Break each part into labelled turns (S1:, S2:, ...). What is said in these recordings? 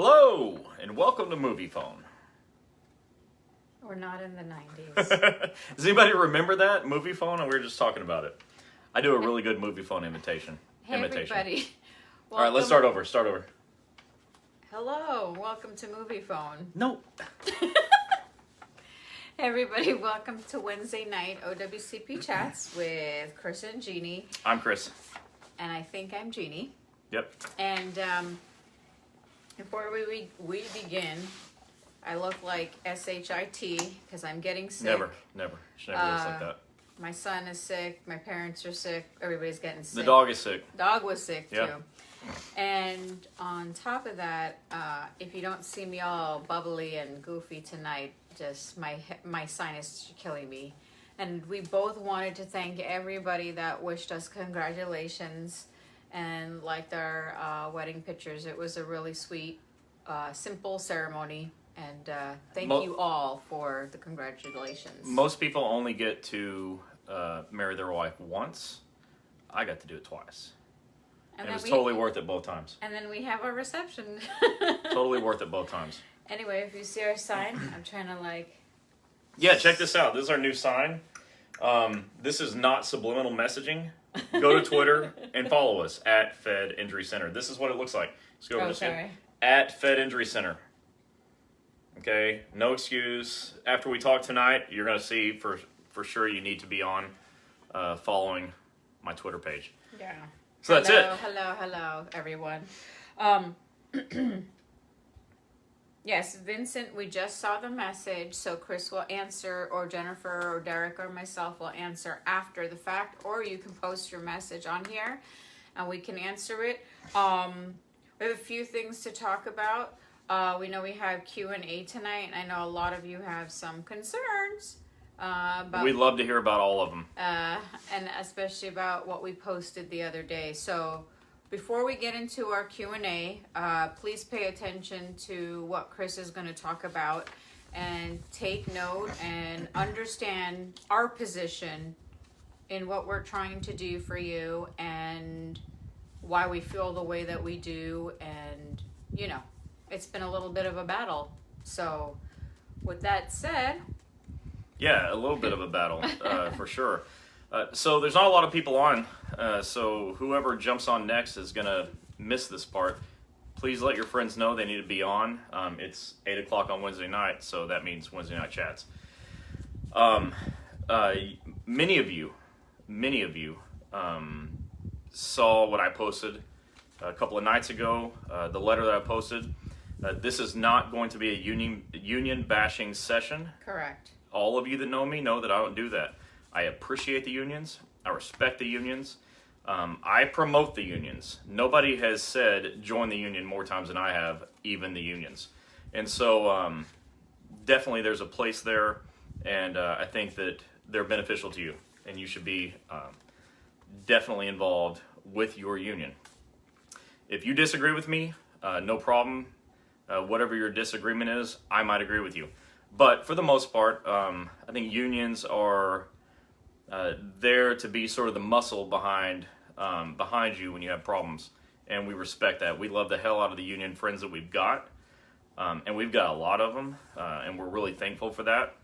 S1: Hello, and welcome to Movie Phone.
S2: We're not in the 90s.
S1: Does anybody remember that, Movie Phone? And we were just talking about it. I do a really good Movie Phone imitation.
S2: Hey, everybody.
S1: All right, let's start over.
S2: Hello, welcome to Movie Phone.
S1: No.
S2: Hey, everybody, welcome to Wednesday night OWCP Chats with Chris and Gini.
S1: I'm Chris.
S2: And I think I'm Gini.
S1: Yep.
S2: And before we begin, I look like SHIT because I'm getting sick.
S1: Never. She never looks like that.
S2: My son is sick. My parents are sick. Everybody's getting sick.
S1: The dog is sick.
S2: Dog was sick,
S1: yeah.
S2: too. And on top of that, if you don't see me all bubbly and goofy tonight, just my sinus is killing me. And we both wanted to thank everybody that wished us congratulations and liked our wedding pictures. It was a really sweet, simple ceremony. And thank you all for the congratulations.
S1: Most people only get to marry their wife once. I got to do it twice. And it was totally worth it both times.
S2: And then we have our reception.
S1: Totally worth it both times.
S2: Anyway, if you see our sign, I'm trying to
S1: Yeah, check this out. This is our new sign. This is not subliminal messaging. Go to Twitter and follow us at Fed Injury Center. This is what it looks like. Let's go over this again. At Fed Injury Center. Okay, no excuse. After we talk tonight, you're going to see for sure you need to be on following my Twitter page.
S2: Yeah.
S1: So that's it.
S2: Hello, everyone. Yes, Vincent, we just saw the message, so Chris will answer, or Jennifer, or Derek, or myself will answer after the fact, or you can post your message on here, and we can answer it. We have a few things to talk about. We know we have Q&A tonight, and I know a lot of you have some concerns.
S1: We'd love to hear about all of them.
S2: And especially about what we posted the other day. So before we get into our Q&A, please pay attention to what Chris is going to talk about and take note and understand our position in what we're trying to do for you and why we feel the way that we do. And, you know, it's been a little bit of a battle. So with that said...
S1: Yeah, a little bit of a battle, for sure. So there's not a lot of people on, so whoever jumps on next is going to miss this part. Please let your friends know they need to be on. It's 8 o'clock on Wednesday night, so that means Wednesday night chats. Many of you saw what I posted a couple of nights ago, the letter that I posted. This is not going to be a union bashing session.
S2: Correct.
S1: All of you that know me know that I don't do that. I appreciate the unions. I respect the unions. I promote the unions. Nobody has said join the union more times than I have, even the unions. And so definitely there's a place there, and I think that they're beneficial to you, and you should be definitely involved with your union. If you disagree with me, no problem. Whatever your disagreement is, I might agree with you. But for the most part, I think unions are there to be sort of the muscle behind you when you have problems, and we respect that. We love the hell out of the union friends that we've got, and we've got a lot of them, and we're really thankful for that.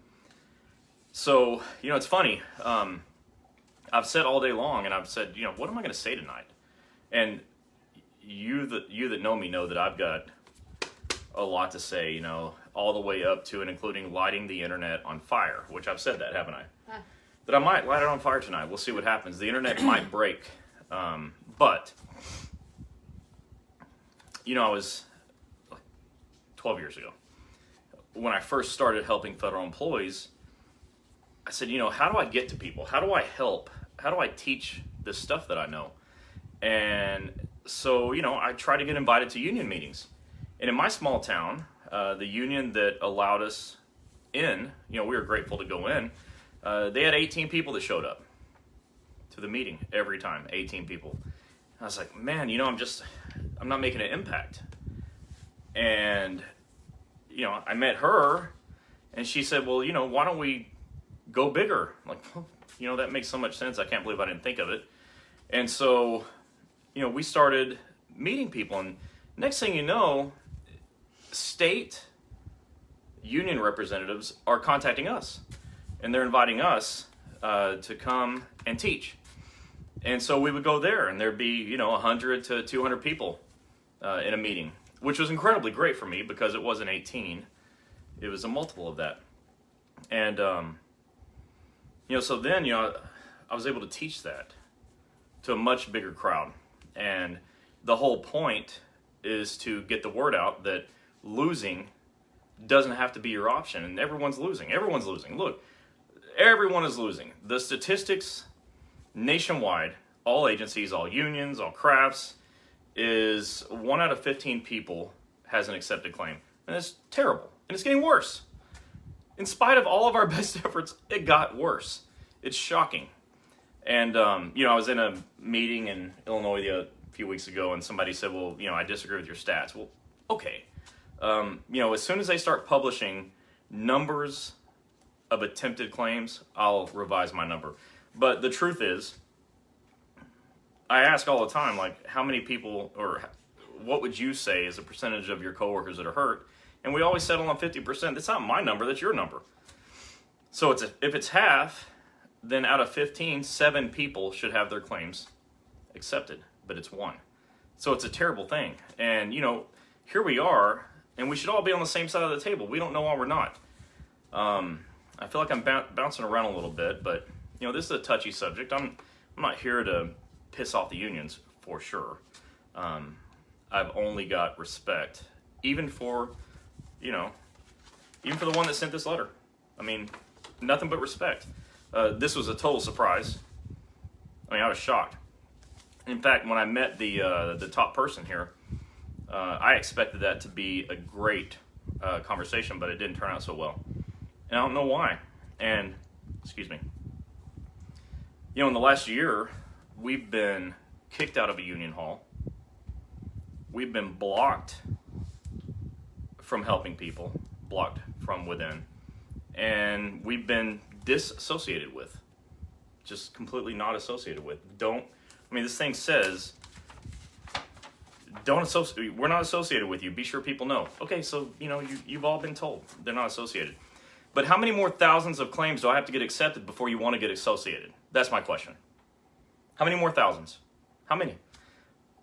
S1: So, you know, it's funny. I've said all day long, and I've said, you know, what am I going to say tonight? And you that know me know that I've got a lot to say, you know, all the way up to and including lighting the internet on fire, which I've said that, haven't I? That I might light it on fire tonight. We'll see what happens. The internet might break. But, you know, I was 12 years ago. When I first started helping federal employees, I said, you know, how do I get to people? How do I help? How do I teach this stuff that I know? And so, you know, I try to get invited to union meetings. And in my small town, the union that allowed us in, you know, we were grateful to go in. They had 18 people that showed up to the meeting every time, 18 people. I was like, man, you know, I'm not making an impact. And, you know, I met her, and she said, well, you know, why don't we go bigger? I'm like, well, you know, that makes so much sense. I can't believe I didn't think of it. And so, you know, we started meeting people, and next thing you know, state union representatives are contacting us, and they're inviting us to come and teach. And so we would go there, and there'd be 100 to 200 people in a meeting, which was incredibly great for me because it wasn't 18; it was a multiple of that. And so then I was able to teach that to a much bigger crowd, and the whole point is to get the word out that losing doesn't have to be your option, and everyone's losing. Everyone's losing. Look, everyone is losing. The statistics nationwide, all agencies, all unions, all crafts, is 1 out of 15 people has an accepted claim. And it's terrible. And it's getting worse. In spite of all of our best efforts, it got worse. It's shocking. And, I was in a meeting in Illinois a few weeks ago, and somebody said, well, I disagree with your stats. Well, okay. As soon as they start publishing numbers of attempted claims, I'll revise my number. But the truth is, I ask all the time, like, how many people, or what would you say is a percentage of your coworkers that are hurt? And we always settle on 50%. That's not my number, that's your number. So if it's half, then out of 15, 7 people should have their claims accepted, but it's 1. So it's a terrible thing. And, here we are, and we should all be on the same side of the table. We don't know why we're not. I feel like I'm bouncing around a little bit, but, this is a touchy subject. I'm not here to piss off the unions, for sure. I've only got respect, even for the one that sent this letter. I mean, nothing but respect. This was a total surprise. I was shocked. In fact, when I met the top person here, I expected that to be a great conversation, but it didn't turn out so well. And I don't know why. And, excuse me. In the last year, we've been kicked out of a union hall. We've been blocked from helping people, blocked from within. And we've been disassociated with, just completely not associated with. This thing says, we're not associated with you. Be sure people know. Okay, so, you've all been told they're not associated. But how many more thousands of claims do I have to get accepted before you want to get associated? That's my question. How many more thousands? How many?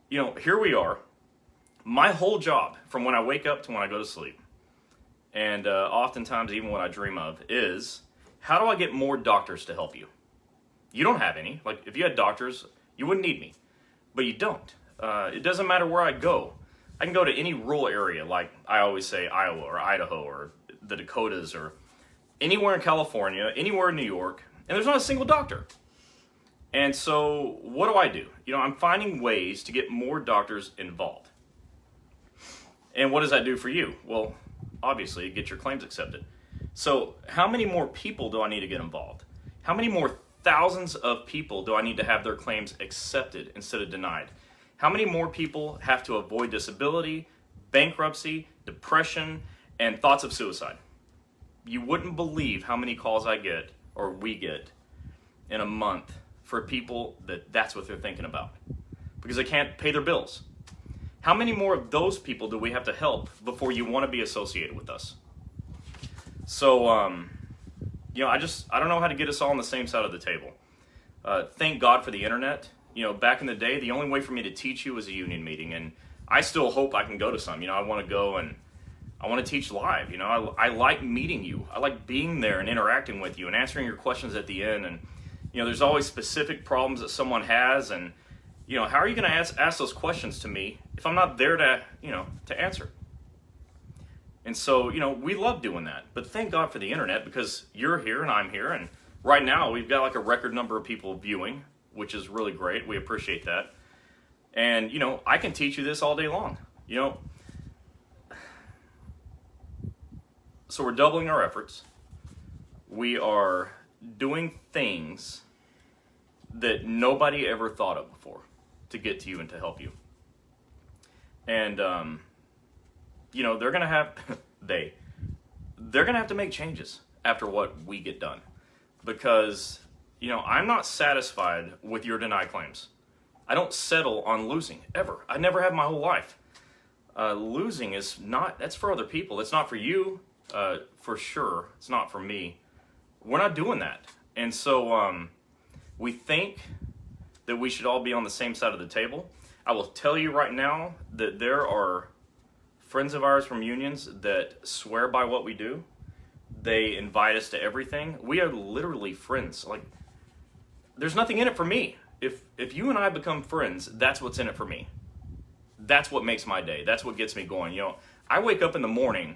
S1: Here we are. My whole job, from when I wake up to when I go to sleep, and oftentimes even what I dream of, is how do I get more doctors to help you? You don't have any. Like, if you had doctors, you wouldn't need me. But you don't. It doesn't matter where I go. I can go to any rural area, like I always say Iowa or Idaho or the Dakotas or anywhere in California, anywhere in New York, and there's not a single doctor. And so what do? I'm finding ways to get more doctors involved. And what does that do for you? Well, obviously, get your claims accepted. So how many more people do I need to get involved? How many more thousands of people do I need to have their claims accepted instead of denied? How many more people have to avoid disability, bankruptcy, depression, and thoughts of suicide? You wouldn't believe how many calls I get, or we get, in a month for people that's what they're thinking about because they can't pay their bills. How many more of those people do we have to help before you want to be associated with us? So, I don't know how to get us all on the same side of the table. Thank God for the internet. Back in the day, the only way for me to teach you was a union meeting, and I still hope I can go to some. I want to go and I want to teach live. I like meeting you. I like being there and interacting with you and answering your questions at the end. And, there's always specific problems that someone has, and, how are you going to ask those questions to me if I'm not there to answer? And so, we love doing that. But thank God for the internet because you're here and I'm here. And right now we've got like a record number of people viewing, which is really great. We appreciate that. And, I can teach you this all day long. So we're doubling our efforts. We are doing things that nobody ever thought of before to get to you and to help you. And, they're going to have, they're going to have to make changes after what we get done. Because, I'm not satisfied with your denied claims. I don't settle on losing, ever. I never have my whole life. losing is not, that's for other people. It's not for you, for sure. It's not for me. We're not doing that. And so we think that we should all be on the same side of the table. I will tell you right now that there are friends of ours from unions that swear by what we do. They invite us to everything. We are literally friends. Like, there's nothing in it for me. If you and I become friends, that's what's in it for me. That's what makes my day. That's what gets me going. You know, I wake up in the morning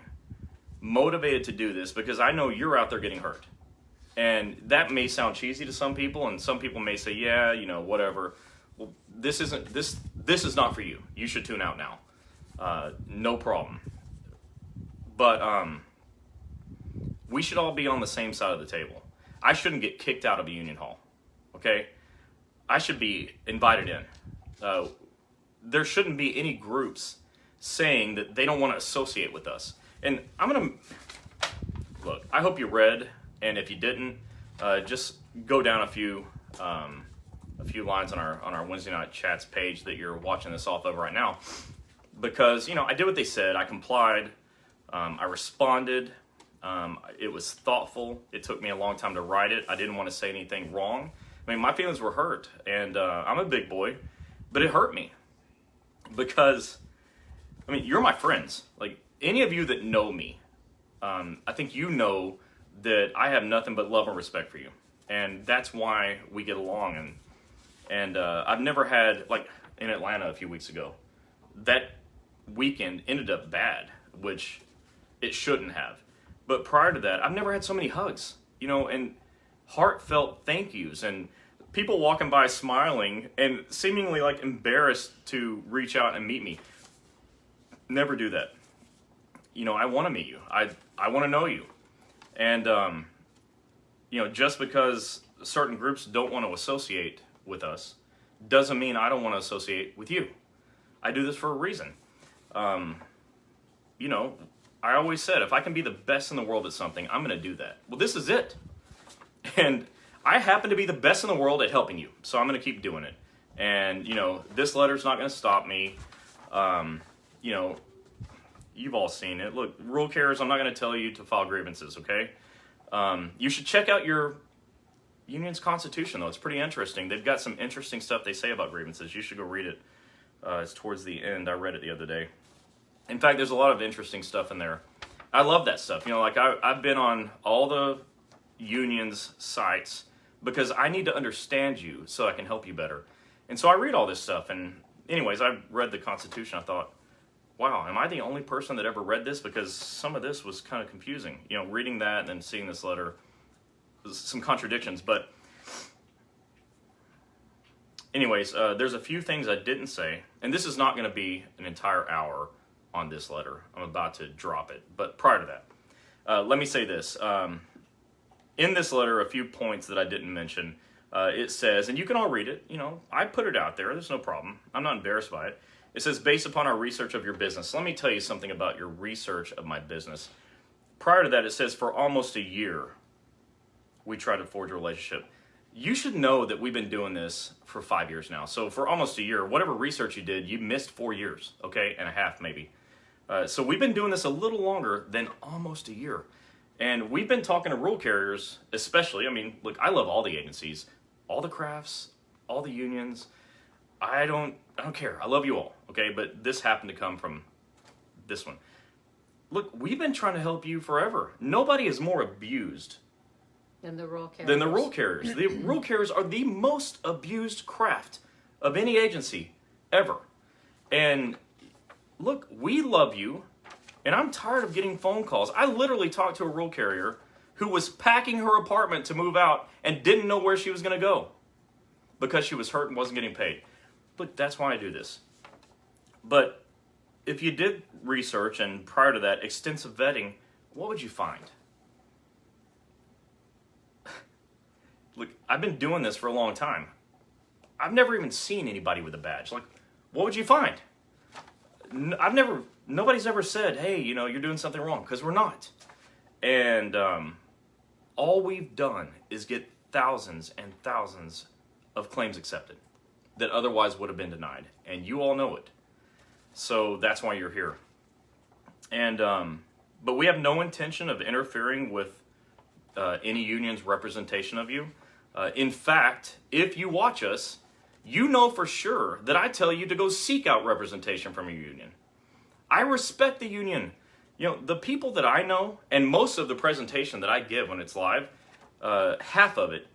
S1: motivated to do this because I know you're out there getting hurt. And that may sound cheesy to some people, and some people may say, yeah, you know, whatever. Well, this is not for you. You should tune out now. No problem. But we should all be on the same side of the table. I shouldn't get kicked out of a union hall, okay? I should be invited in. There shouldn't be any groups saying that they don't want to associate with us. And I'm going to, look, I hope you read, and if you didn't, just go down a few lines on our Wednesday night chats page that you're watching this off of right now. Because, you know, I did what they said. I complied. I responded. It was thoughtful. It took me a long time to write it. I didn't want to say anything wrong. I mean, my feelings were hurt, and I'm a big boy, but it hurt me because, I mean, you're my friends. Like, any of you that know me, I think you know that I have nothing but love and respect for you, and that's why we get along. And I've never had, like, in Atlanta a few weeks ago, that weekend ended up bad, which it shouldn't have. But prior to that, I've never had so many hugs, you know, and heartfelt thank yous, and people walking by smiling and seemingly like embarrassed to reach out and meet me. Never do that. You know, I want to meet you. I want to know you. And, you know, just because certain groups don't want to associate with us doesn't mean I don't want to associate with you. I do this for a reason. You know, I always said, if I can be the best in the world at something, I'm going to do that. Well, this is it. And I happen to be the best in the world at helping you, so I'm going to keep doing it. And, you know, this letter's not going to stop me. You know, you've all seen it. Look, rule carriers, I'm not going to tell you to file grievances, okay? You should check out your union's constitution, though. It's pretty interesting. They've got some interesting stuff they say about grievances. You should go read it. It's towards the end. I read it the other day. In fact, there's a lot of interesting stuff in there. I love that stuff. You know, like I've been on all the union's sites because I need to understand you so I can help you better. And so I read all this stuff. And anyways, I read the Constitution. I thought, wow, am I the only person that ever read this? Because some of this was kind of confusing. You know, reading that and then seeing this letter, some contradictions. But anyways, there's a few things I didn't say. And this is not going to be an entire hour on this letter. I'm about to drop it. But prior to that, let me say this. In this letter, a few points that I didn't mention. It says, and you can all read it, you know, I put it out there. There's no problem. I'm not embarrassed by it. It says, based upon our research of your business. Let me tell you something about your research of my business. Prior to that, it says, for almost a year, we tried to forge a relationship. You should know that we've been doing this for 5 years now. So for almost a year, whatever research you did, you missed 4 years, okay, and a half maybe. So we've been doing this a little longer than almost a year. And we've been talking to rule carriers, especially. I mean, look, I love all the agencies, all the crafts, all the unions. I don't care. I love you all, okay? But this happened to come from this one. Look, we've been trying to help you forever. Nobody is more abused
S2: than the rule carriers.
S1: The rule carriers are the most abused craft of any agency ever. And look, we love you. And I'm tired of getting phone calls. I literally talked to a rule carrier who was packing her apartment to move out and didn't know where she was going to go because she was hurt and wasn't getting paid. Look, that's why I do this. But if you did research and prior to that, extensive vetting, what would you find? Look, I've been doing this for a long time. I've never even seen anybody with a badge. Like, what would you find? Nobody's ever said, hey, you know, you're doing something wrong, because we're not. And all we've done is get thousands and thousands of claims accepted that otherwise would have been denied. And you all know it. So that's why you're here. And but we have no intention of interfering with any union's representation of you. In fact, if you watch us, you know for sure that I tell you to go seek out representation from your union. I respect the union. You know, the people that I know, and most of the presentation that I give when it's live, half of it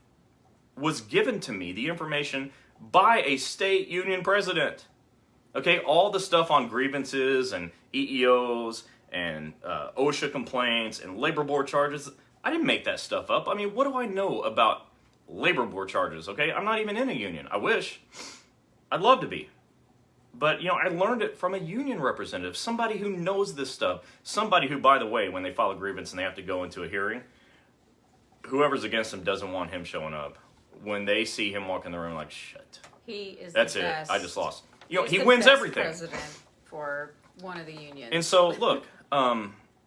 S1: was given to me, the information, by a state union president. Okay, all the stuff on grievances and EEOs and OSHA complaints and labor board charges, I didn't make that stuff up. I mean, what do I know about labor board charges? Okay, I'm not even in a union. I wish. I'd love to be. But, you know, I learned it from a union representative, somebody who knows this stuff, somebody who, by the way, when they file a grievance and they have to go into a hearing, whoever's against him doesn't want him showing up. When they see him walk in the room, like, shit.
S2: He is
S1: That's
S2: the best.
S1: it. I just lost. You know,
S2: He's
S1: he
S2: the
S1: wins
S2: best
S1: everything.
S2: President for one of the unions.
S1: And so, look,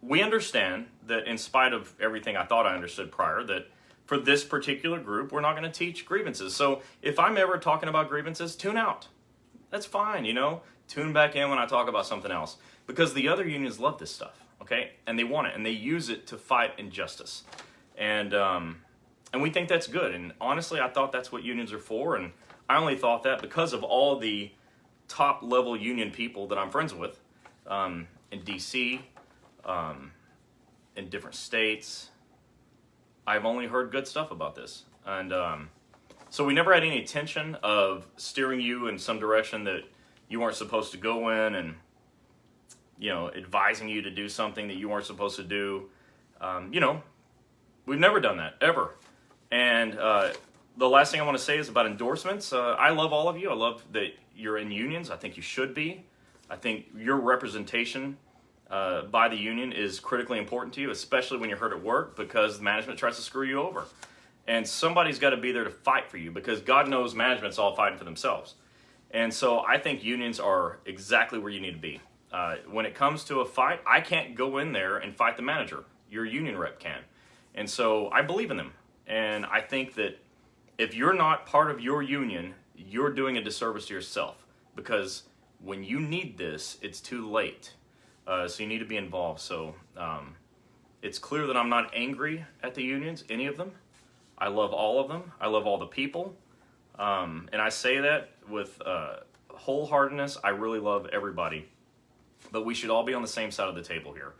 S1: we understand that in spite of everything I thought I understood prior, that for this particular group, we're not going to teach grievances. So if I'm ever talking about grievances, tune out. That's fine, you know. Tune back in when I talk about something else. Because the other unions love this stuff, okay? And they want it, and they use it to fight injustice. And we think that's good. And honestly, I thought that's what unions are for. And I only thought that because of all the top-level union people that I'm friends with in D.C., in different states. I've only heard good stuff about this. And so we never had any intention of steering you in some direction that you weren't supposed to go in and, you know, advising you to do something that you weren't supposed to do. You know, we've never done that, ever. And the last thing I want to say is about endorsements. I love all of you. I love that you're in unions. I think you should be. I think your representation by the union is critically important to you, especially when you're hurt at work, because management tries to screw you over. And somebody's got to be there to fight for you, because God knows management's all fighting for themselves. And so I think unions are exactly where you need to be. When it comes to a fight, I can't go in there and fight the manager. Your union rep can. And so I believe in them. And I think that if you're not part of your union, you're doing a disservice to yourself, because when you need this, it's too late. So you need to be involved. So it's clear that I'm not angry at the unions, any of them. I love all of them. I love all the people. And I say that with wholeheartedness. I really love everybody. But we should all be on the same side of the table here.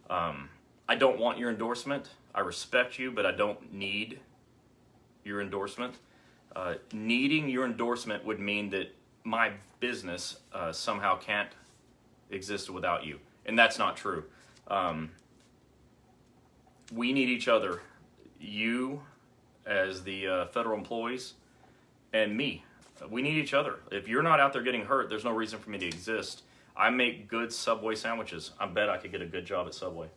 S1: I don't want your endorsement. I respect you, but I don't need your endorsement. Needing your endorsement would mean that my business somehow can't exist without you. And that's not true. We need each other. You as the federal employees and me. We need each other. If you're not out there getting hurt, there's no reason for me to exist. I make good Subway sandwiches. I bet I could get a good job at Subway.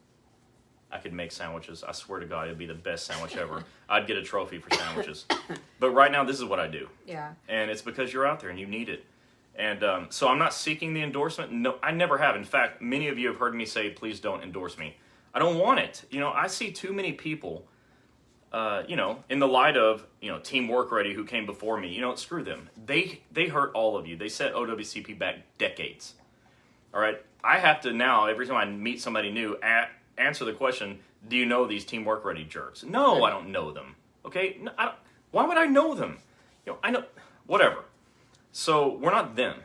S1: I could make sandwiches. I swear to God, it'd be the best sandwich ever. I'd get a trophy for sandwiches. But right now, this is what I do. Yeah. And it's because you're out there and you need it. And so I'm not seeking the endorsement. No, I never have. In fact, many of you have heard me say, please don't endorse me. I don't want it. You know, I see too many people, you know, in the light of, you know, Team Work Ready who came before me. You know, screw them. They hurt all of you. They set OWCP back decades. All right? I have to now, every time I meet somebody new, answer the question, do you know these Team Work Ready jerks? No, I don't know them. Okay? No, why would I know them? You know, I know, whatever. So we're not them.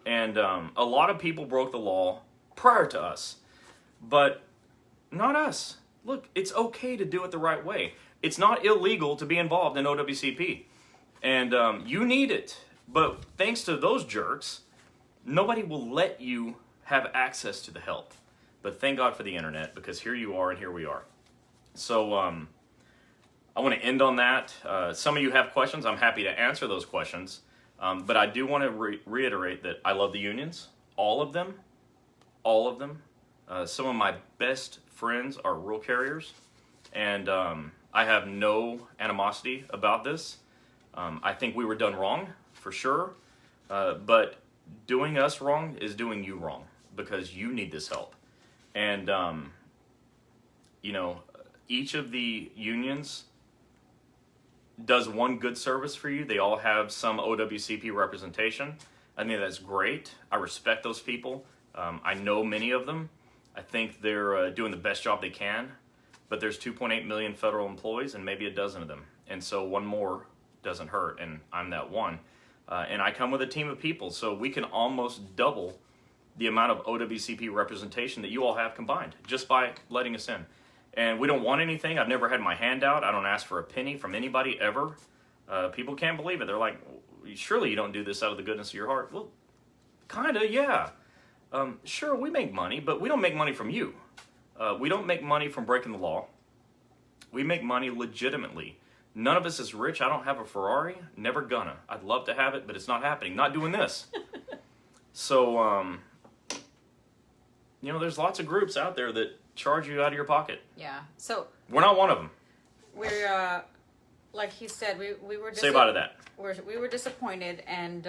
S1: And a lot of people broke the law prior to us, but not us. Look, it's okay to do it the right way. It's not illegal to be involved in OWCP. And you need it. But thanks to those jerks, nobody will let you have access to the help. But thank God for the internet, because here you are and here we are. So I want to end on that. Some of you have questions. I'm happy to answer those questions. But I do want to reiterate that I love the unions, all of them, all of them. Some of my best friends are rural carriers, and I have no animosity about this. I think we were done wrong, for sure, but doing us wrong is doing you wrong, because you need this help. And, you know, each of the unions does one good service for you. They all have some OWCP representation. I think that's great. I respect those people. I know many of them. I think they're doing the best job they can, but there's 2.8 million federal employees and maybe a dozen of them. And so one more doesn't hurt, and I'm that one. And I come with a team of people, so we can almost double the amount of OWCP representation that you all have combined just by letting us in. And we don't want anything. I've never had my hand out. I don't ask for a penny from anybody ever. People can't believe it. They're like, surely you don't do this out of the goodness of your heart. Well, kind of, yeah. Sure, we make money, but we don't make money from you. We don't make money from breaking the law. We make money legitimately. None of us is rich. I don't have a Ferrari. Never gonna. I'd love to have it, but it's not happening. Not doing this. So, there's lots of groups out there that charge you out of your pocket.
S2: Yeah. So
S1: we're not one of them.
S2: We're, like he said, we were
S1: say bye to that.
S2: We were disappointed, and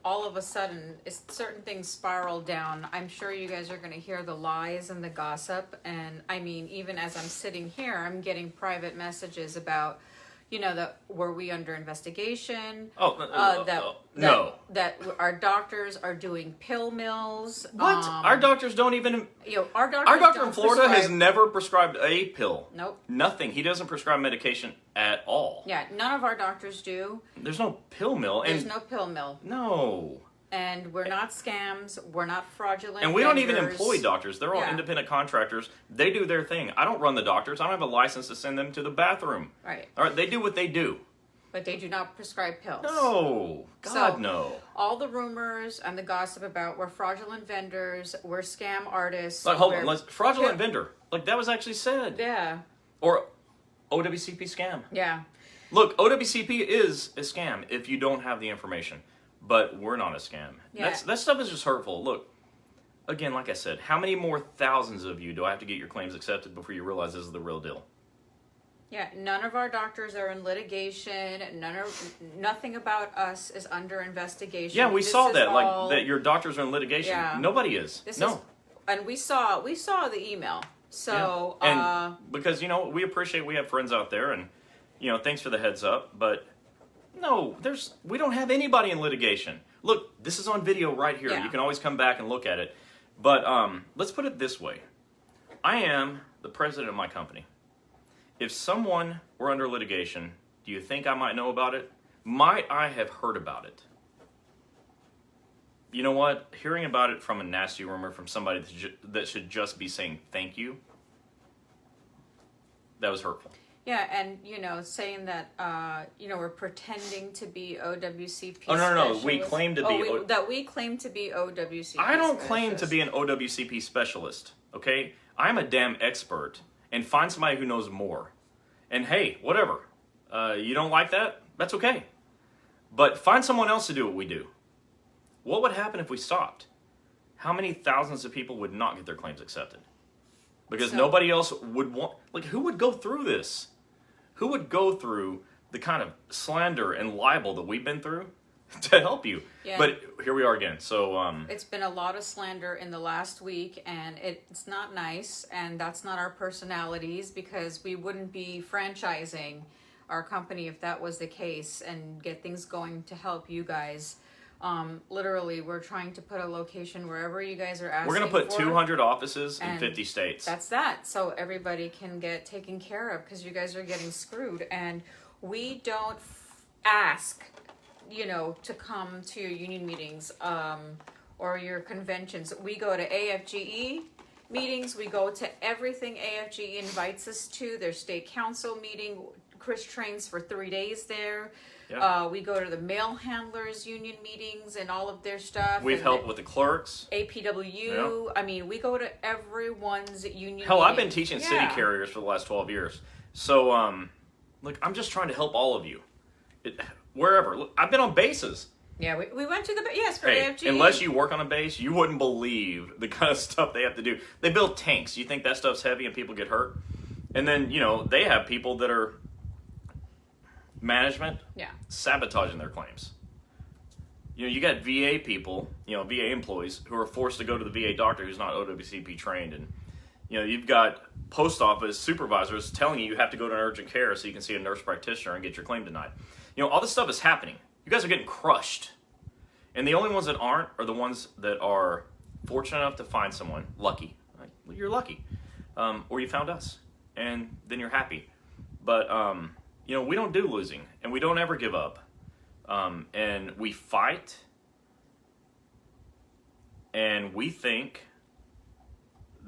S2: all of a sudden, certain things spiraled down. I'm sure you guys are going to hear the lies and the gossip, and I mean, even as I'm sitting here, I'm getting private messages about, that were we under investigation?
S1: No.
S2: That our doctors are doing pill mills.
S1: What? Our doctors don't even.
S2: Our
S1: doctor in Florida has never prescribed a pill.
S2: Nope.
S1: Nothing. He doesn't prescribe medication at all.
S2: Yeah, none of our doctors do.
S1: There's no pill mill.
S2: There's no pill mill.
S1: No.
S2: And we're not scams. We're not fraudulent.
S1: And we don't even
S2: vendors.
S1: employ doctors. They're all independent contractors. They do their thing. I don't run the doctors. I don't have a license to send them to the bathroom.
S2: Right.
S1: All right. They do what they do.
S2: But they do not prescribe pills.
S1: No. God, no.
S2: All the rumors and the gossip about we're fraudulent vendors, we're scam artists.
S1: Like, hold on. Fraudulent vendor. Like, that was actually said.
S2: Yeah.
S1: Or OWCP scam.
S2: Yeah.
S1: Look, OWCP is a scam if you don't have the information. But we're not a scam.
S2: Yeah.
S1: That stuff is just hurtful. Look, again, like I said, how many more thousands of you do I have to get your claims accepted before you realize this is the real deal?
S2: Yeah, none of our doctors are in litigation. Nothing about us is under investigation.
S1: Yeah, we saw that, like that your doctors are in litigation.
S2: Yeah.
S1: Nobody is.
S2: And we saw the email. So
S1: and because we appreciate we have friends out there, and thanks for the heads up, but. No, we don't have anybody in litigation. Look, this is on video right here.
S2: Yeah.
S1: You can always come back and look at it. But let's put it this way. I am the president of my company. If someone were under litigation, do you think I might know about it? Might I have heard about it? You know what? Hearing about it from a nasty rumor from somebody that should just be saying thank you, that was hurtful.
S2: Yeah, and saying that we're pretending to be OWCP.
S1: Oh no, we claim to be.
S2: We claim to be OWCP.
S1: I don't claim to be an OWCP specialist. Okay, I'm a damn expert, and find somebody who knows more. And hey, whatever. You don't like that? That's okay. But find someone else to do what we do. What would happen if we stopped? How many thousands of people would not get their claims accepted? Because nobody else would want. Like, who would go through this? Who would go through the kind of slander and libel that we've been through to help you?
S2: Yeah.
S1: But here we are again. So
S2: it's been a lot of slander in the last week, and it's not nice, and that's not our personalities, because we wouldn't be franchising our company if that was the case and get things going to help you guys. Literally, we're trying to put a location wherever you guys are asking.
S1: We're going to put 200 offices in 50 states.
S2: That's that. So everybody can get taken care of, because you guys are getting screwed. And we don't ask, to come to your union meetings or your conventions. We go to AFGE meetings. We go to everything AFGE invites us to. Their state council meeting. Chris trains for 3 days there. Yeah. We go to the mail handlers union meetings and all of their stuff.
S1: We've helped with the clerks.
S2: APW. Yeah. I mean, we go to everyone's union
S1: Hell,
S2: meeting.
S1: I've been teaching city carriers for the last 12 years. So, look, I'm just trying to help all of you. Wherever. Look, I've been on bases.
S2: Yeah, we went to the for AFG.
S1: Unless you work on a base, you wouldn't believe the kind of stuff they have to do. They build tanks. You think that stuff's heavy and people get hurt? And then, they have people that are management sabotaging their claims. You got VA people, VA employees who are forced to go to the VA doctor who's not OWCP trained, and you've got post office supervisors telling you have to go to an urgent care so you can see a nurse practitioner and get your claim denied. All this stuff is happening. You guys are getting crushed, and the only ones that aren't are the ones that are fortunate enough to find someone, lucky, like, you're lucky, or you found us, and then you're happy. But, we don't do losing, and we don't ever give up. And we fight, and we think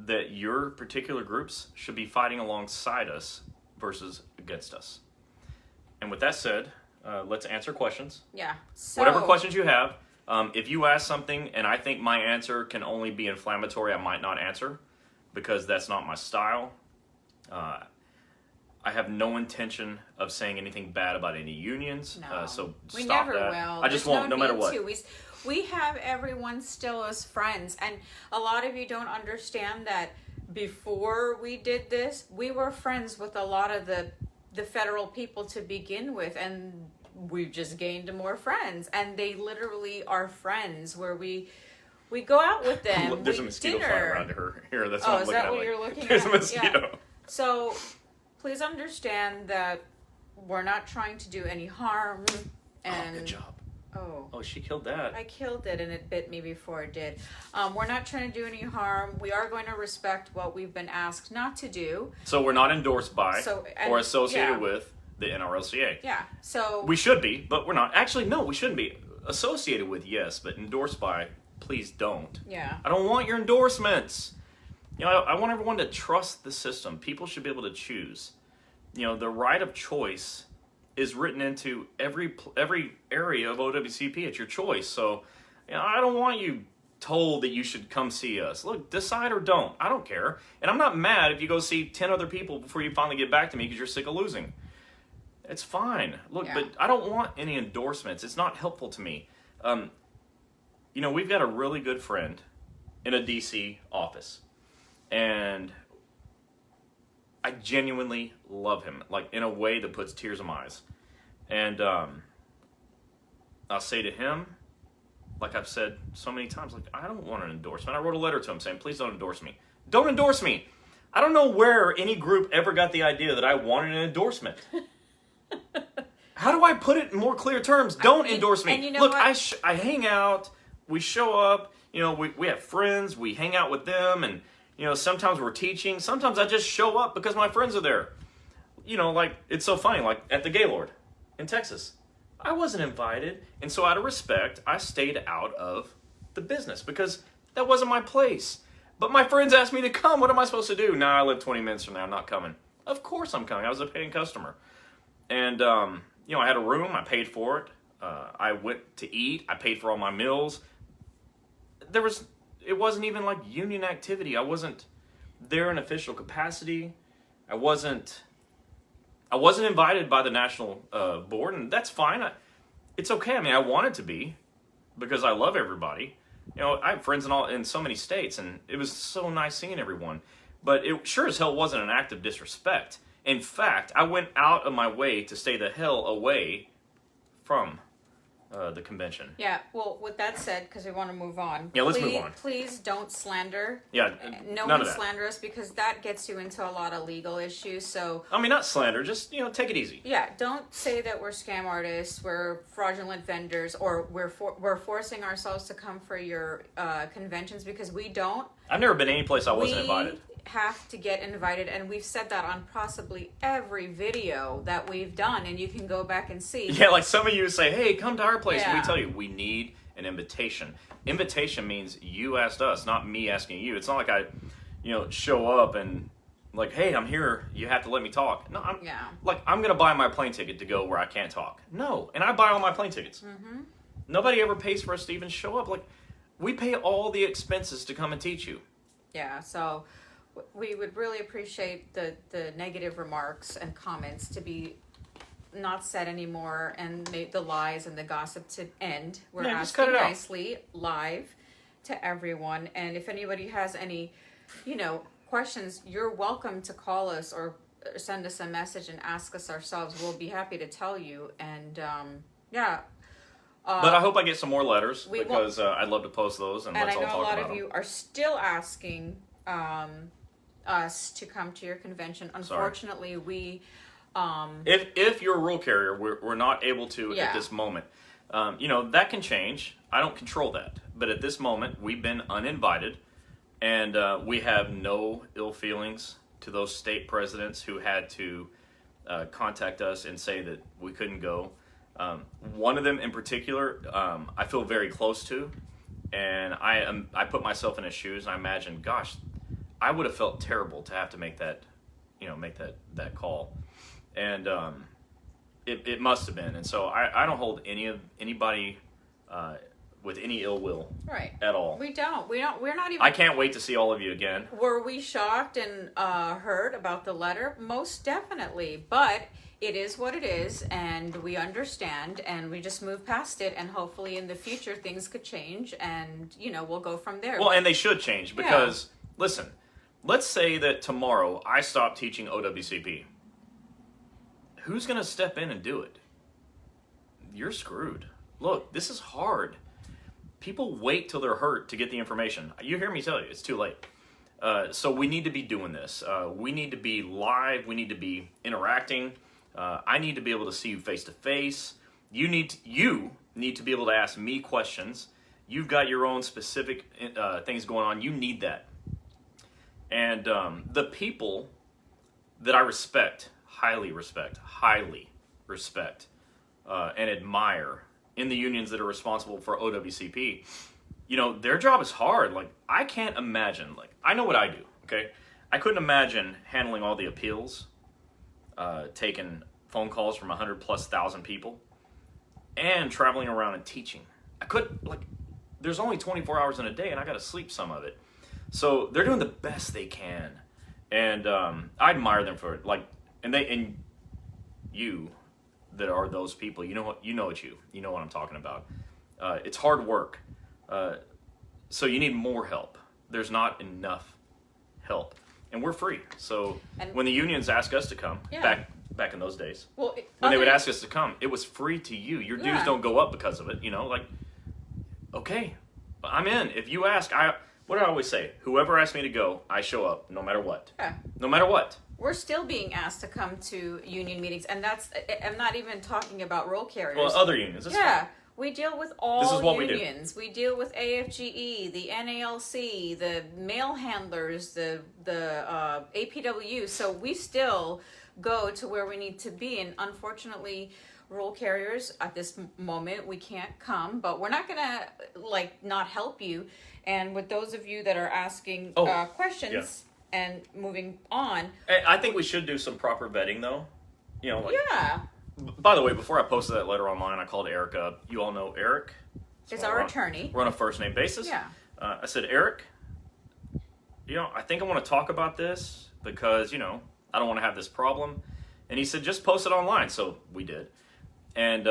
S1: that your particular groups should be fighting alongside us versus against us. And with that said, let's answer questions.
S2: Yeah. So,
S1: whatever questions you have. If you ask something and I think my answer can only be inflammatory, I might not answer because that's not my style. I have no intention of saying anything bad about any unions.
S2: No.
S1: So
S2: we
S1: stop
S2: never
S1: that.
S2: will.
S1: I just won't, no matter what.
S2: We have everyone still as friends, and a lot of you don't understand that before we did this, we were friends with a lot of the federal people to begin with, and we've just gained more friends, and they literally are friends where we go out with them.
S1: There's a mosquito flying around here. That's what I'm looking at.
S2: Oh, is that what you're looking at?
S1: There's a mosquito.
S2: Yeah. So please understand that we're not trying to do any harm. And
S1: good job.
S2: Oh,
S1: she killed that.
S2: I killed it, and it bit me before it did. We're not trying to do any harm. We are going to respect what we've been asked not to do.
S1: So we're not endorsed by or associated
S2: yeah.
S1: with the NRLCA.
S2: Yeah. So
S1: we should be, but we're not. Actually, no, we shouldn't be. Associated with, yes, but endorsed by, please don't.
S2: Yeah.
S1: I don't want your endorsements. I want everyone to trust the system. People should be able to choose. The right of choice is written into every area of OWCP. It's your choice. So, I don't want you told that you should come see us. Look, decide or don't. I don't care. And I'm not mad if you go see 10 other people before you finally get back to me because you're sick of losing. It's fine. Look,
S2: Yeah.
S1: but I don't want any endorsements. It's not helpful to me. We've got a really good friend in a DC office. And I genuinely love him, like in a way that puts tears in my eyes. And I'll say to him, like I've said so many times, like, I don't want an endorsement. I wrote a letter to him saying, please don't endorse me. Don't endorse me. I don't know where any group ever got the idea that I wanted an endorsement. How do I put it in more clear terms? Don't endorse me.
S2: And you know
S1: Look,
S2: what?
S1: I hang out. We show up. We have friends. We hang out with them. And, sometimes we're teaching. Sometimes I just show up because my friends are there. Like, it's so funny. Like, at the Gaylord in Texas. I wasn't invited. And so out of respect, I stayed out of the business because that wasn't my place. But my friends asked me to come. What am I supposed to do? Nah, I live 20 minutes from there. I'm not coming. Of course I'm coming. I was a paying customer. And, I had a room. I paid for it. I went to eat. I paid for all my meals. It wasn't even like union activity. I wasn't there in official capacity. I wasn't invited by the national board, and that's fine. It's okay. I mean, I wanted to be because I love everybody. I have friends in so many states, and it was so nice seeing everyone. But it sure as hell wasn't an act of disrespect. In fact, I went out of my way to stay the hell away from the convention.
S2: Yeah, well, with that said, because we want to move on.
S1: Yeah, let's move on.
S2: Please don't slander.
S1: Yeah,
S2: no
S1: none
S2: one
S1: of that.
S2: slander us because that gets you into a lot of legal issues. So
S1: I mean, not slander, just, take it easy.
S2: yeah, don't say that we're scam artists, we're fraudulent vendors, or we're forcing ourselves to come for your conventions because we don't.
S1: I've never been any place I wasn't invited.
S2: Have to get invited, and we've said that on possibly every video that we've done, and you can go back and see.
S1: Yeah, like some of you say, hey, come to our place.
S2: Yeah.
S1: And we tell you, we need an invitation. Invitation means you asked us, not me asking you. It's not like I, show up and like, hey, I'm here. You have to let me talk. No, I'm going to buy my plane ticket to go where I can't talk. No, and I buy all my plane tickets. Mm-hmm. Nobody ever pays for us to even show up. Like, we pay all the expenses to come and teach you.
S2: Yeah, so we would really appreciate the negative remarks and comments to be not said anymore, and the lies and the gossip to end. We're
S1: just cut
S2: asking
S1: it out.
S2: nicely live to everyone, and if anybody has any, questions, you're welcome to call us or send us a message and ask us ourselves. We'll be happy to tell you, and
S1: but I hope I get some more letters because I'd love to post those and let's all talk about them.
S2: And I know a lot of you are still asking us to come to your convention. Unfortunately, we
S1: if you're a rural carrier, we're not able to at this moment. That can change. I don't control that, but at this moment, we've been uninvited, and we have no ill feelings to those state presidents who had to contact us and say that we couldn't go. One of them in particular, I feel very close to, and I put myself in his shoes, and I imagine, gosh, I would have felt terrible to have to make that that call, and it must have been. And so I don't hold anybody with any ill will,
S2: right,
S1: at all.
S2: We don't. We're not even.
S1: I can't wait to see all of you again.
S2: Were we shocked and hurt about the letter? Most definitely, but it is what it is, and we understand, and we just move past it, and hopefully in the future things could change, and we'll go from there.
S1: Well, and they should change because listen, let's say that tomorrow I stop teaching OWCP. Who's going to step in and do it? You're screwed. Look, this is hard. People wait till they're hurt to get the information. You hear me tell you, it's too late. So we need to be doing this. We need to be live. We need to be interacting. I need to be able to see you face to face. You need to be able to ask me questions. You've got your own specific things going on. You need that. And the people that I highly respect, and admire in the unions that are responsible for OWCP, their job is hard. Like, I can't imagine, I know what I do, okay? I couldn't imagine handling all the appeals, taking phone calls from 100,000+ people, and traveling around and teaching. I couldn't, there's only 24 hours in a day, and I got to sleep some of it. So they're doing the best they can, and I admire them for it. And you that are those people, you know what I'm talking about. It's hard work, so you need more help. There's not enough help, and we're free. So when the unions ask us to come, back in those days, when they would ask us to come, it was free to you. Your dues don't go up because of it. Okay, I'm in. If you ask, what do I always say? Whoever asks me to go, I show up, no matter what. Yeah. No matter what.
S2: We're still being asked to come to union meetings, and I'm not even talking about roll carriers.
S1: Well, other unions. Fine.
S2: We deal with all unions. We deal with AFGE, the NALC, the mail handlers, the APW. So we still go to where we need to be, and unfortunately, roll carriers at this moment we can't come, but we're not gonna not help you. And with those of you that are asking questions and moving on,
S1: I think we should do some proper vetting, though. By the way, before I posted that letter online, I called Eric up. You all know Eric.
S2: It's our attorney.
S1: We're on a first name basis.
S2: Yeah.
S1: I said, Eric, I think I want to talk about this because I don't want to have this problem. And he said, just post it online. So we did. And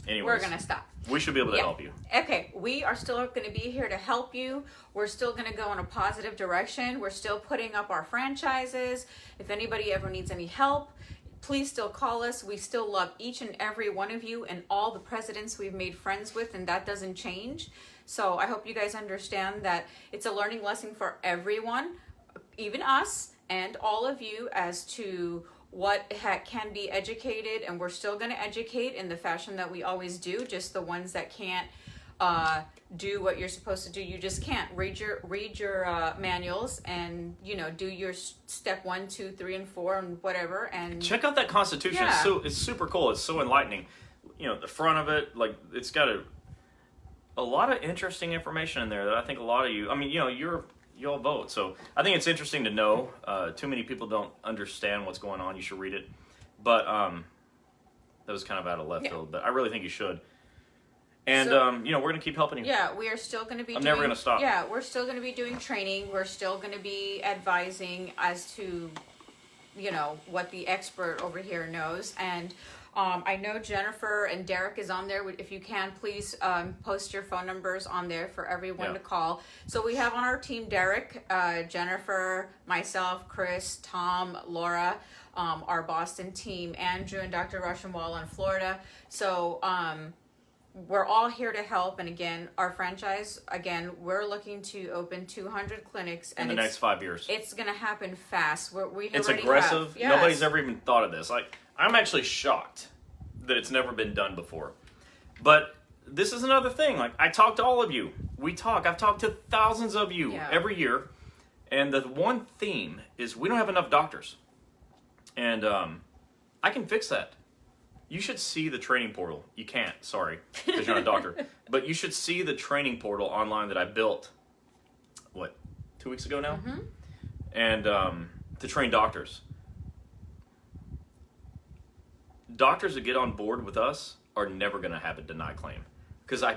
S1: anyways,
S2: we're gonna stop.
S1: We should be able to help you.
S2: Okay, we are still going to be here to help you. We're still going to go in a positive direction. We're still putting up our franchises. If anybody ever needs any help, please still call us. We still love each and every one of you and all the presidents we've made friends with, and that doesn't change. So I hope you guys understand that it's a learning lesson for everyone, even us and all of you, as to what can be educated, and we're still going to educate in the fashion that we always do. Just the ones that can't do what you're supposed to do, you just can't read your manuals and do your step 1, 2, 3, and 4 and whatever. And
S1: check out that Constitution. It's super cool. It's so enlightening. The front of it, it's got a lot of interesting information in there that I think a lot of you. I mean, you all vote, so I think it's interesting to know. Too many people don't understand what's going on. You should read it, but that was kind of out of left field. But I really think you should. And we're going to keep helping you.
S2: Yeah, we are still going to be.
S1: Never going to stop.
S2: Yeah, we're still going to be doing training. We're still going to be advising as to, what the expert over here knows. And I know Jennifer and Derek is on there. If you can, please post your phone numbers on there for everyone to call. So we have on our team Derek, Jennifer, myself, Chris, Tom, Laura, our Boston team, Andrew and Dr. Russianwall in Florida. So we're all here to help. And again, our franchise, we're looking to open 200 clinics
S1: in the next 5 years.
S2: It's going to happen fast.
S1: It's aggressive. Nobody's ever even thought of this. I'm actually shocked that it's never been done before. But this is another thing. Like, I talk to all of you. I've talked to thousands of you every year. And the one theme is we don't have enough doctors. And I can fix that. You should see the training portal. You can't, sorry, because you're not a doctor. But you should see the training portal online that I built, 2 weeks ago now? Mm-hmm. And to train doctors. Doctors that get on board with us are never going to have a denied claim. Because I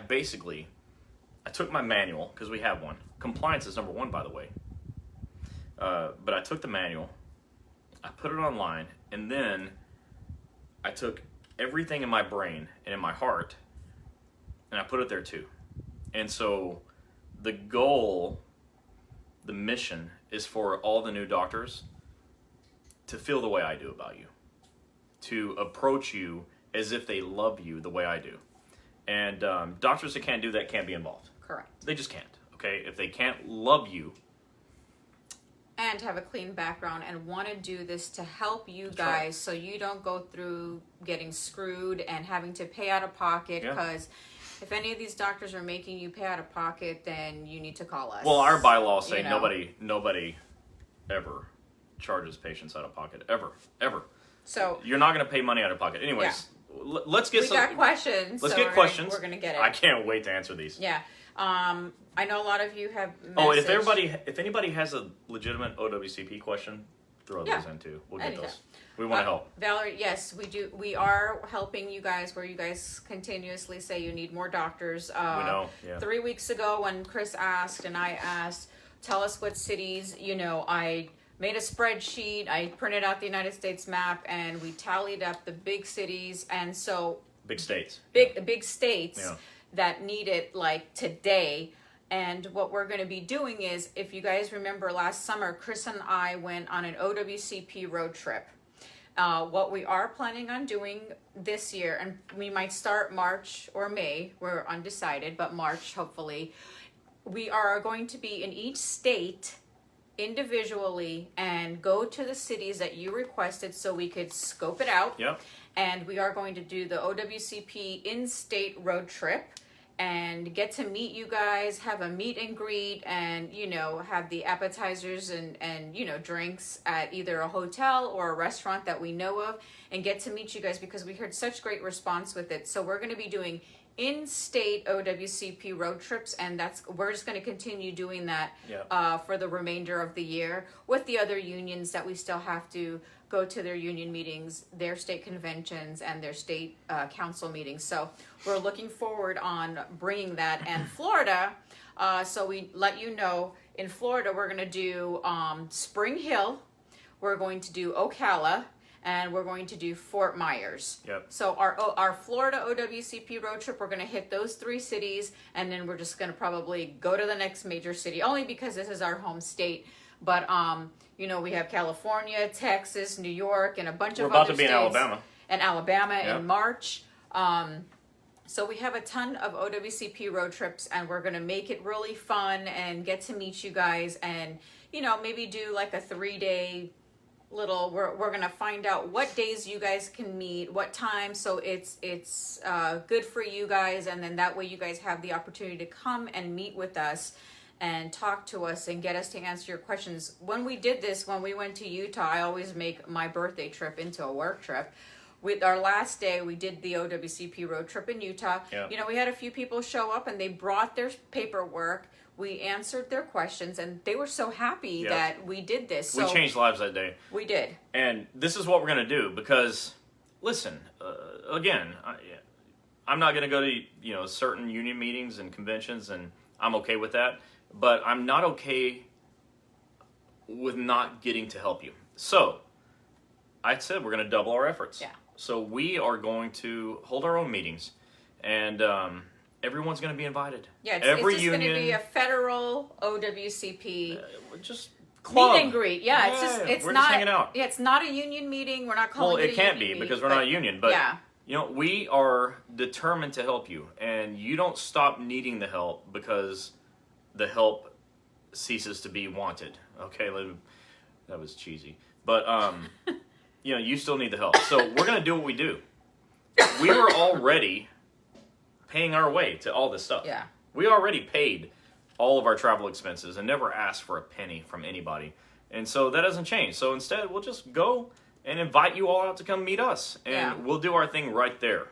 S1: took my manual, because we have one. Compliance is number one, by the way. But I took the manual, I put it online, and then I took everything in my brain and in my heart, and I put it there too. And so the goal, the mission, is for all the new doctors to feel the way I do about you, to approach you as if they love you the way I do. And doctors that can't do that can't be involved.
S2: Correct.
S1: They just can't, okay? If they can't love you,
S2: and have a clean background and want to do this to help you guys, so you don't go through getting screwed and having to pay out of pocket, because if any of these doctors are making you pay out of pocket, then you need to call us.
S1: Well, our bylaws say nobody ever charges patients out of pocket, ever. So you're not going to pay money out of pocket. Anyways, let's get
S2: we got questions.
S1: Let's get questions.
S2: We're going to get it.
S1: I can't wait to answer these.
S2: Yeah. I know a lot of you have messaged.
S1: Oh, if anybody has a legitimate OWCP question, throw those in too. We'll get those. We want to help.
S2: Valerie, yes, we do. We are helping you guys where you guys continuously say you need more doctors.
S1: We know,
S2: 3 weeks ago when Chris asked and I asked, tell us what cities, I made a spreadsheet, I printed out the United States map, and we tallied up the big cities, and so...
S1: Big states.
S2: Big states that need it like today. And what we're going to be doing is, if you guys remember last summer, Chris and I went on an OWCP road trip. What we are planning on doing this year, and we might start March or May, we're undecided, but March hopefully, we are going to be in each state individually and go to the cities that you requested so we could scope it out.
S1: Yep.
S2: And we are going to do the OWCP in-state road trip and get to meet you guys, have a meet and greet, and, have the appetizers and drinks at either a hotel or a restaurant that we know of, and get to meet you guys because we heard such great response with it. So we're going to be doing in-state OWCP road trips, and we're just going to continue doing that for the remainder of the year with the other unions that we still have to go to their union meetings, their state conventions, and their state council meetings. So we're looking forward on bringing that. And Florida, so we let you know, in Florida we're going to do Spring Hill, we're going to do Ocala, and we're going to do Fort Myers.
S1: Yep.
S2: So our Florida OWCP road trip, we're going to hit those 3 cities, and then we're just going to probably go to the next major city, only because this is our home state. But we have California, Texas, New York, and a bunch of other states. We're about to be in Alabama. And Alabama in March. So we have a ton of OWCP road trips, and we're going to make it really fun and get to meet you guys, and maybe do like a 3-day little. We're going to find out what days you guys can meet, what time, so it's good for you guys, and then that way you guys have the opportunity to come and meet with us and talk to us and get us to answer your questions. When we did this, when we went to Utah, I always make my birthday trip into a work trip. With our last day, we did the OWCP road trip in Utah. Yeah. We had a few people show up, and they brought their paperwork. We answered their questions, and they were so happy that we did this. So
S1: we changed lives that day.
S2: We did.
S1: And this is what we're going to do, because, listen, again, I'm not going to go to certain union meetings and conventions, and I'm okay with that. But I'm not okay with not getting to help you. So I said we're going to double our efforts.
S2: Yeah.
S1: So we are going to hold our own meetings, and everyone's going to be invited.
S2: Yeah, it's just going to be a federal OWCP
S1: just club.
S2: Meet and greet. Yeah, it's
S1: we're
S2: not
S1: just hanging out.
S2: Yeah, it's not a union meeting. We're not calling it a union
S1: can't be
S2: meeting,
S1: because we're not a union. But we are determined to help you, and you don't stop needing the help because the help ceases to be wanted. Okay, that was cheesy, but you still need the help. So we're gonna do what we do. We were already paying our way to all this stuff.
S2: Yeah.
S1: We already paid all of our travel expenses and never asked for a penny from anybody. And so that doesn't change. So instead, we'll just go and invite you all out to come meet us. And we'll do our thing right there.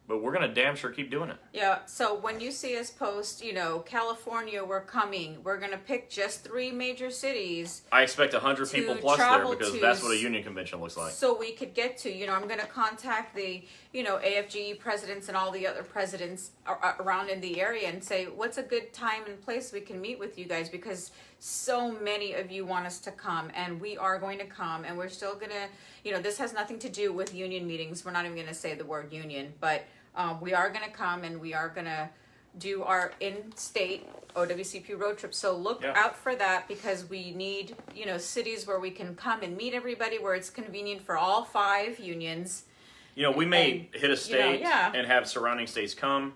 S1: But we're going to damn sure keep doing it.
S2: Yeah, so when you see us post, California, we're coming. We're going to pick just 3 major cities.
S1: I expect 100 people plus there because that's what a union convention looks like.
S2: So we could get to, I'm going to contact the, AFGE presidents and all the other presidents around in the area and say, what's a good time and place we can meet with you guys? Because so many of you want us to come, and we are going to come, and we're still going to, this has nothing to do with union meetings. We're not even going to say the word union, but we are going to come, and we are going to do our in-state OWCP road trip. So look out for that, because we need, cities where we can come and meet everybody, where it's convenient for all 5 unions.
S1: We may hit a state and have surrounding states come.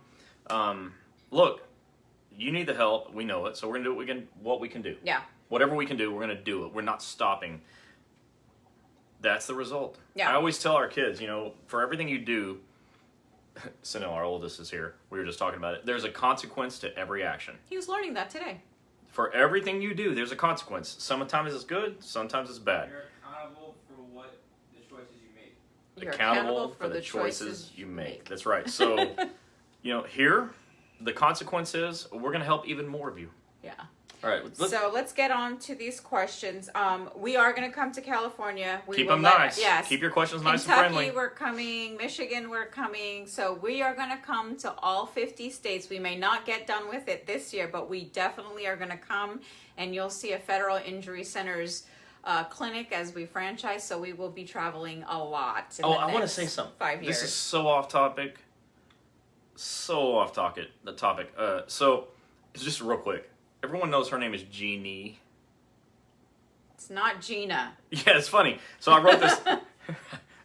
S1: Look, you need the help. We know it. So we're going to do what we can do. Yeah. Whatever we can do, we're going to do it. We're not stopping. That's the result. Yeah. I always tell our kids, for everything you do, Sanil, our oldest, is here. We were just talking about it. There's a consequence to every action.
S2: He was learning that today.
S1: For everything you do, there's a consequence. Sometimes it's good, sometimes it's bad.
S3: You're accountable for what the choices you make.
S2: You're
S1: accountable for the choices you make. That's right. So, here, the consequence is we're going to help even more of you.
S2: Yeah.
S1: All right.
S2: So let's get on to these questions. We are going to come to California.
S1: Keep them nice. Yes. Keep your questions nice and friendly.
S2: Kentucky, we're coming. Michigan, we're coming. So we are going to come to all 50 states. We may not get done with it this year, but we definitely are going to come. And you'll see a Federal Injury Centers clinic as we franchise. So we will be traveling a lot.
S1: I want to say something.
S2: 5 years.
S1: This is so off topic. So off topic. The topic. So it's just real quick. Everyone knows her name is Gini.
S2: It's not Gina.
S1: Yeah, it's funny. So I wrote this.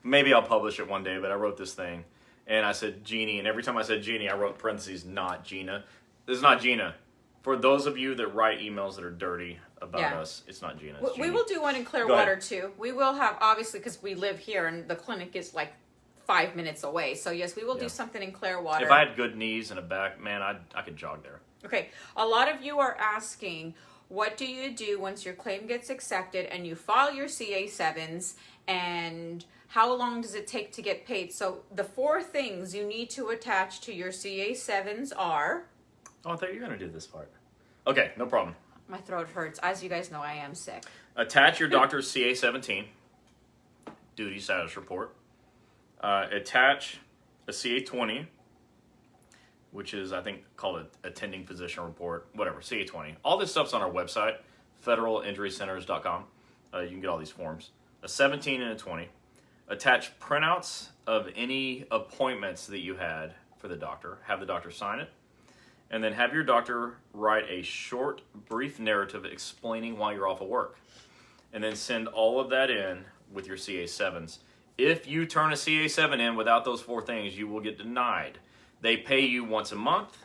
S1: Maybe I'll publish it one day, but I wrote this thing. And I said Gini. And every time I said Gini, I wrote parentheses, not Gina. This is not Gina. For those of you that write emails that are dirty about us, it's not Gina. It's
S2: we will do one in Clearwater, too. We will have, obviously, because we live here and the clinic is like 5 minutes away. So, yes, we will do something in Clearwater.
S1: If I had good knees and a back, man, I could jog there.
S2: Okay, a lot of you are asking, what do you do once your claim gets accepted and you file your CA7s, and how long does it take to get paid? So the 4 things you need to attach to your CA7s are...
S1: Oh, I thought you were going to do this part. Okay, no problem.
S2: My throat hurts. As you guys know, I am sick.
S1: Attach your doctor's CA17, duty status report. Attach a CA20, which is, I think, called an attending physician report, whatever, CA20. All this stuff's on our website, federalinjurycenters.com. You can get all these forms. A 17 and a 20. Attach printouts of any appointments that you had for the doctor. Have the doctor sign it. And then have your doctor write a short, brief narrative explaining why you're off of work. And then send all of that in with your CA7s. If you turn a CA7 in without those 4 things, you will get denied. They pay you once a month.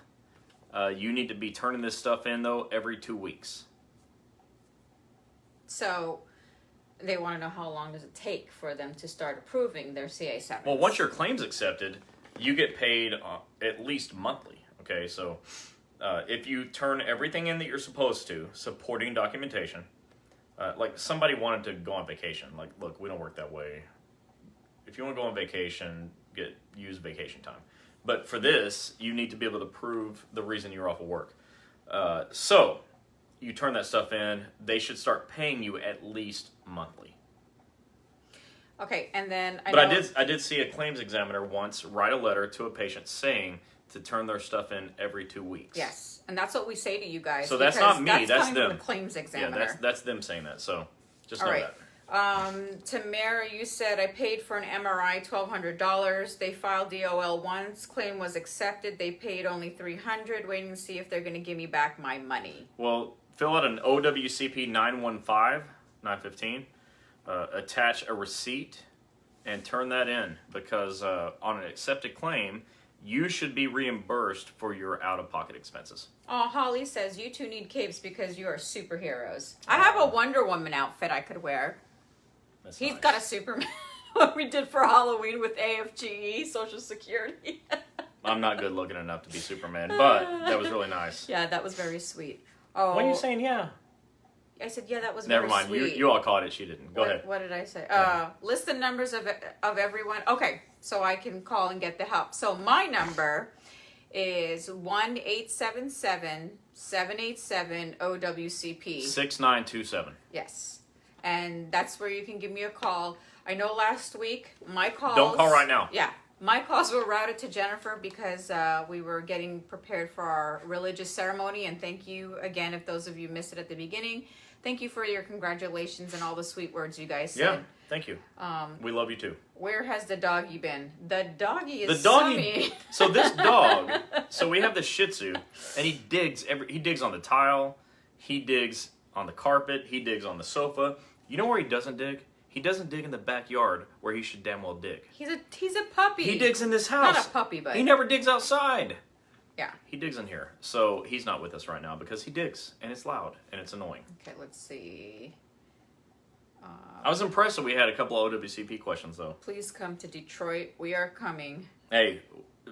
S1: You need to be turning this stuff in, though, every 2 weeks.
S2: So they want to know how long does it take for them to start approving their CA7s.
S1: Well, once your claim's accepted, you get paid at least monthly. Okay, so if you turn everything in that you're supposed to, supporting documentation, like somebody wanted to go on vacation. Like, look, we don't work that way. If you want to go on vacation, use vacation time. But for this, you need to be able to prove the reason you're off of work. So you turn that stuff in. They should start paying you at least monthly.
S2: Okay, and then
S1: I did see a claims examiner once write a letter to a patient saying to turn their stuff in every 2 weeks.
S2: Yes, and that's what we say to you guys.
S1: So that's not me. That's them.
S2: From the claims examiner.
S1: Yeah, that's them saying that. So just know that.
S2: Tamara, you said I paid for an MRI $1,200. They filed DOL once. Claim was accepted. They paid only $300. Waiting to see if they're going to give me back my money.
S1: Well, fill out an OWCP 915. Attach a receipt and turn that in, because on an accepted claim, you should be reimbursed for your out-of-pocket expenses.
S2: Oh, Holly says you two need capes because you are superheroes. I have a Wonder Woman outfit I could wear. He's got a Superman. What we did for Halloween with AFGE, Social Security.
S1: I'm not good looking enough to be Superman, but that was really nice.
S2: Yeah, that was very sweet. Oh,
S1: What are you saying? Yeah.
S2: I said, yeah, that was
S1: Never
S2: very
S1: mind.
S2: sweet.
S1: You all caught it. She didn't. Go ahead.
S2: What did I say? List the numbers of everyone. Okay, so I can call and get the help. So my number is 1-877-787-OWCP.
S1: 6927.
S2: Yes. And that's where you can give me a call. I know last week my calls...
S1: Don't call right now.
S2: Yeah. My calls were routed to Jennifer because we were getting prepared for our religious ceremony. And thank you again, if those of you missed it at the beginning. Thank you for your congratulations and all the sweet words you guys said.
S1: Yeah, thank you. We love you too.
S2: Where has the doggy been? The doggy is
S1: The doggy.
S2: Summy.
S1: So this dog. So we have this Shih Tzu, and he digs on the tile, he digs on the carpet, he digs on the sofa. You know where he doesn't dig? He doesn't dig in the backyard where he should damn well dig.
S2: He's a puppy.
S1: He digs in this house.
S2: Not a puppy, but
S1: he never digs outside.
S2: Yeah.
S1: He digs in here. So he's not with us right now because he digs, and it's loud, and it's annoying.
S2: Okay, let's see.
S1: I was impressed that we had a couple of OWCP questions, though.
S2: Please come to Detroit. We are coming.
S1: Hey,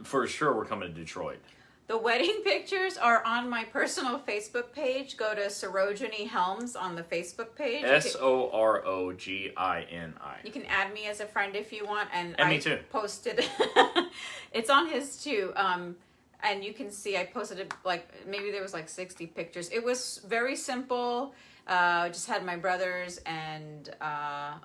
S1: for sure we're coming to Detroit.
S2: The wedding pictures are on my personal Facebook page. Go to Gini Helms on the Facebook page.
S1: SOROGINI.
S2: You can add me as a friend if you want. And
S1: me too.
S2: Posted. It's on his too. And you can see I posted it, like, maybe there was like 60 pictures. It was very simple. Just had my brothers and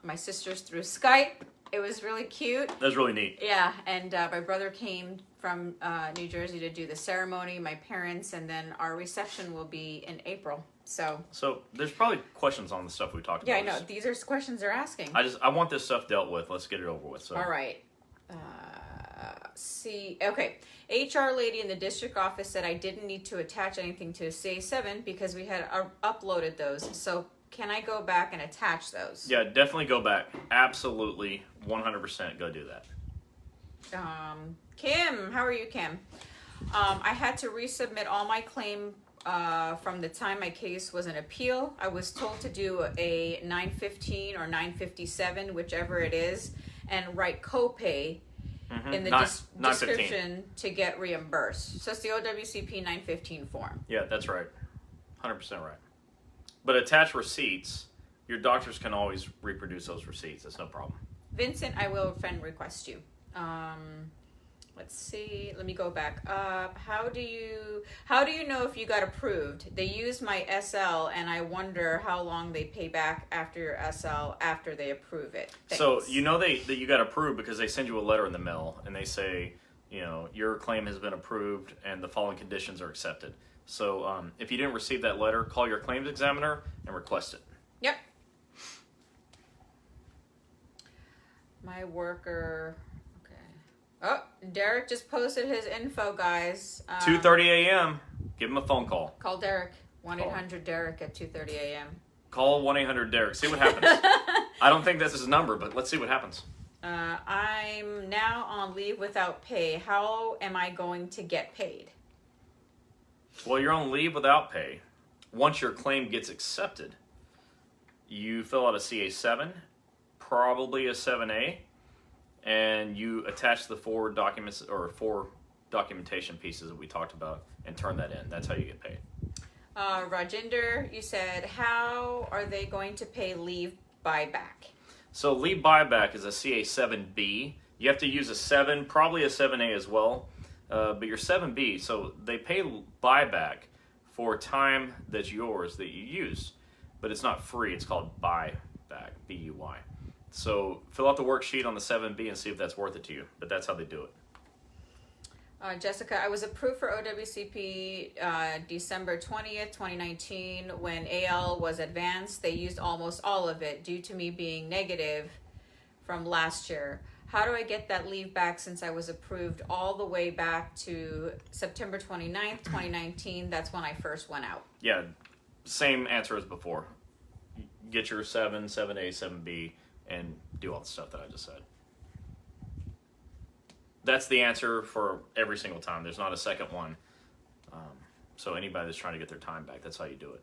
S2: my sisters through Skype. It was really cute.
S1: That's really neat.
S2: Yeah, and my brother came from New Jersey to do the ceremony, my parents, and then our reception will be in April. So
S1: there's probably questions on the stuff we talked
S2: yeah,
S1: about.
S2: I know. These are questions they're asking.
S1: I want this stuff dealt with. Let's get it over with. So.
S2: All right. Okay. HR lady in the district office said I didn't need to attach anything to CA7 because we had uploaded those. So can I go back and attach those?
S1: Yeah, definitely go back. Absolutely, 100% go do that.
S2: Kim, how are you, Kim? I had to resubmit all my claim from the time my case was an appeal. I was told to do a 915 or 957, whichever it is, and write copay in the description to get reimbursed. So it's the OWCP 915 form.
S1: Yeah, that's right. 100% right. But attach receipts. Your doctors can always reproduce those receipts. That's no problem.
S2: Vincent, I will friend request you. Let's see. Let me go back up. How do you know if you got approved? They use my SL, and I wonder how long they pay back after your SL after they approve it. Thanks.
S1: So you know that you got approved because they send you a letter in the mail, and they say, your claim has been approved, and the following conditions are accepted. So if you didn't receive that letter, call your claims examiner and request it.
S2: Yep. My worker. Oh, Derek just posted his info, guys.
S1: 2:30 a.m. Give him a phone call.
S2: Call Derek. 1-800-DEREK at 2:30 a.m.
S1: Call 1-800-DEREK. See what happens. I don't think that's his number, but let's see what happens.
S2: I'm now on leave without pay. How am I going to get paid?
S1: Well, you're on leave without pay. Once your claim gets accepted, you fill out a CA7, probably a 7A, and you attach the four documentation pieces that we talked about and turn that in. That's how you get paid.
S2: Rajinder, you said, how are they going to pay leave buyback?
S1: So leave buyback is a CA7B. You have to use a 7, probably a 7A as well, but your 7B, so they pay buyback for time that's yours that you use, but it's not free. It's called buyback, B-U-Y. So fill out the worksheet on the 7B and see if that's worth it to you. But that's how they do it.
S2: Jessica, I was approved for OWCP December 20th, 2019. When AL was advanced, they used almost all of it due to me being negative from last year. How do I get that leave back since I was approved all the way back to September 29th, 2019? That's when I first went out.
S1: Yeah, same answer as before. Get your 7, 7A, 7B, and do all the stuff that I just said. That's the answer for every single time. There's not a second one. So anybody that's trying to get their time back, that's how you do it.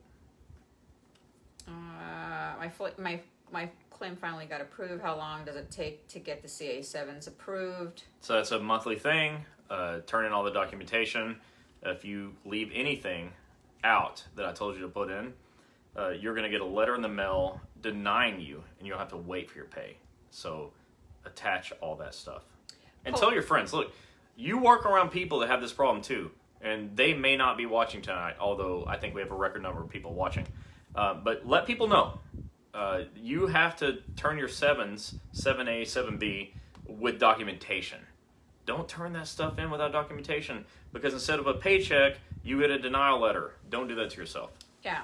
S2: My claim finally got approved. How long does it take to get the CA7s approved?
S1: So that's a monthly thing. turn in all the documentation. If you leave anything out that I told you to put in, you're going to get a letter in the mail denying you, and you'll have to wait for your pay. So attach all that stuff. And tell your friends, look, you work around people that have this problem too, and they may not be watching tonight, although I think we have a record number of people watching. But let people know. You have to turn your 7s, 7A, 7B, with documentation. Don't turn that stuff in without documentation, because instead of a paycheck, you get a denial letter. Don't do that to yourself.
S2: Yeah.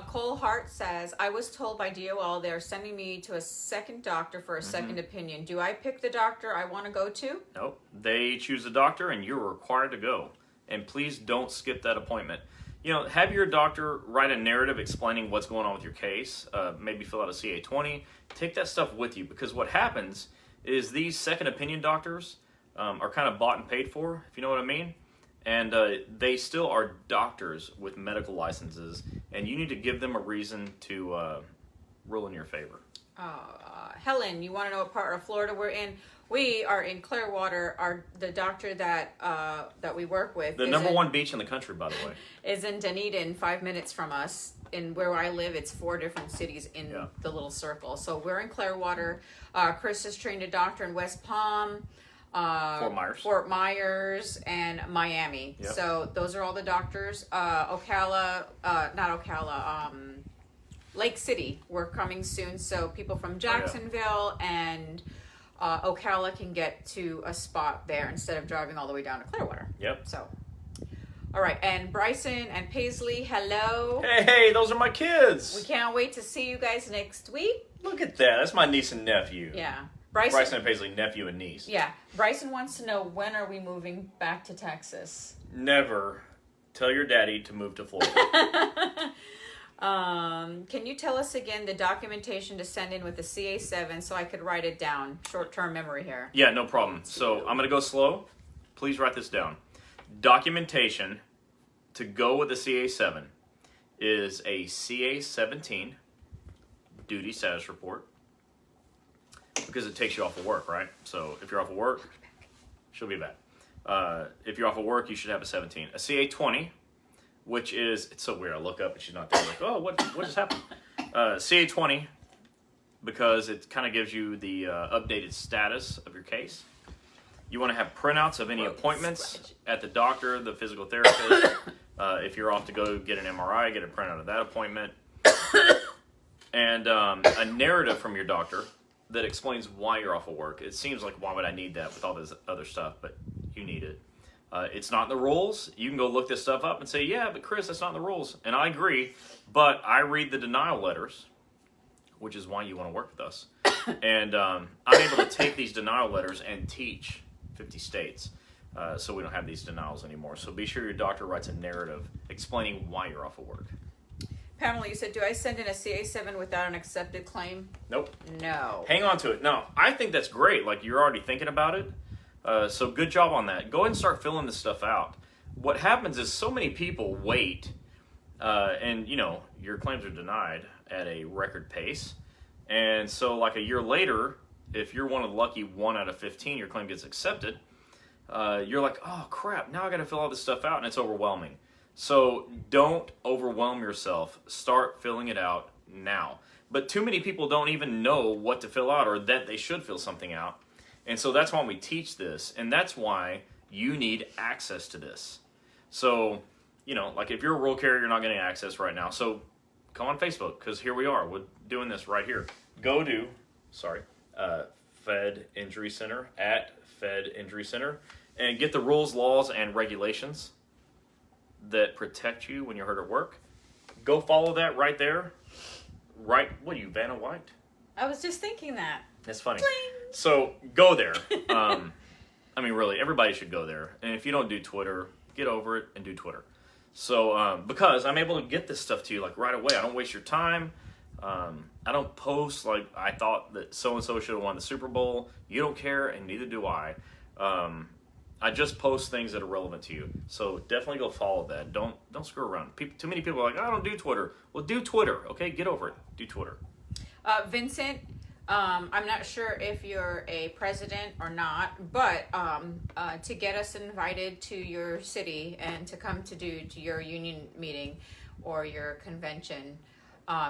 S2: Cole Hart says, I was told by DOL they're sending me to a second doctor for a second opinion. Do I pick the doctor I want to go to?
S1: Nope. They choose a doctor, and you're required to go. And please don't skip that appointment. You know, have your doctor write a narrative explaining what's going on with your case. Maybe fill out a CA-20. Take that stuff with you, because what happens is these second opinion doctors are kind of bought and paid for, if you know what I mean. And they still are doctors with medical licenses, and you need to give them a reason to rule in your favor.
S2: Helen, you want to know what part of Florida we're in? We are in Clearwater. The doctor that we work with,
S1: the number one beach in the country, by the way,
S2: is in Dunedin, 5 minutes from us. In where I live, it's 4 different cities in the little circle. So we're in Clearwater. Chris is trained a doctor in West Palm, Fort Myers, and Miami.
S1: Yep.
S2: So those are all the doctors. Lake City, we're coming soon. So people from Jacksonville and Ocala can get to a spot there instead of driving all the way down to Clearwater.
S1: Yep.
S2: So, all right. And Bryson and Paisley, hello.
S1: Hey, those are my kids.
S2: We can't wait to see you guys next week.
S1: Look at that. That's my niece and nephew.
S2: Yeah.
S1: Bryson and Paisley, nephew and niece.
S2: Yeah. Bryson wants to know, when are we moving back to Texas?
S1: Never. Tell your daddy to move to Florida.
S2: Can you tell us again the documentation to send in with the CA7 so I could write it down? Short-term memory here.
S1: Yeah, no problem. So I'm going to go slow. Please write this down. Documentation to go with the CA7 is a CA17 duty status report, because it takes you off of work, right? So if you're off of work, she'll be back. If you're off of work, you should have a 17. A CA20, which is, it's so weird. I look up and she's not there. Like, oh, what just happened? CA20, because it kind of gives you the updated status of your case. You want to have printouts of any appointments at the doctor, the physical therapist. If you're off to go get an MRI, get a printout of that appointment. And a narrative from your doctor that explains why you're off of work. It seems like, why would I need that with all this other stuff? But you need it. It's not in the rules. You can go look this stuff up and say, yeah, but Chris, that's not in the rules. And I agree, but I read the denial letters, which is why you want to work with us. And I'm able to take these denial letters and teach 50 states, so we don't have these denials anymore. So be sure your doctor writes a narrative explaining why you're off of work.
S2: Pamela, you said, do I send in a CA7 without an accepted claim?
S1: Nope.
S2: No.
S1: Hang on to it. No, I think that's great. Like, you're already thinking about it. So good job on that. Go ahead and start filling this stuff out. What happens is so many people wait, and, you know, your claims are denied at a record pace. And so, like, a year later, if you're one of the lucky 1 out of 15, your claim gets accepted, you're like, oh, crap, now I got to fill all this stuff out, and it's overwhelming. So don't overwhelm yourself. Start filling it out now. But too many people don't even know what to fill out, or that they should fill something out. And so that's why we teach this, and that's why you need access to this. So, you know, like if you're a rural carrier, you're not getting access right now. So come on Facebook, because here we are. We're doing this right here. Go to, Fed Injury Center, at Fed Injury Center, and get the rules, laws, and regulations that protect you when you're hurt at work. Go follow that right there. Right, what are you, Vanna White?
S2: I was just thinking that.
S1: That's funny.
S2: Bling.
S1: So go there. I mean, really, everybody should go there. And if you don't do Twitter, get over it and do Twitter. So because I'm able to get this stuff to you like right away. I don't waste your time. I don't post like I thought that so-and-so should have won the Super Bowl. You don't care, and neither do I. I just post things that are relevant to you. So definitely go follow that. Don't screw around. Too many people are like, I don't do Twitter. Well, do Twitter, okay? Get over it. Do Twitter.
S2: Vincent, I'm not sure if you're a president or not, but to get us invited to your city and to come to your union meeting or your convention,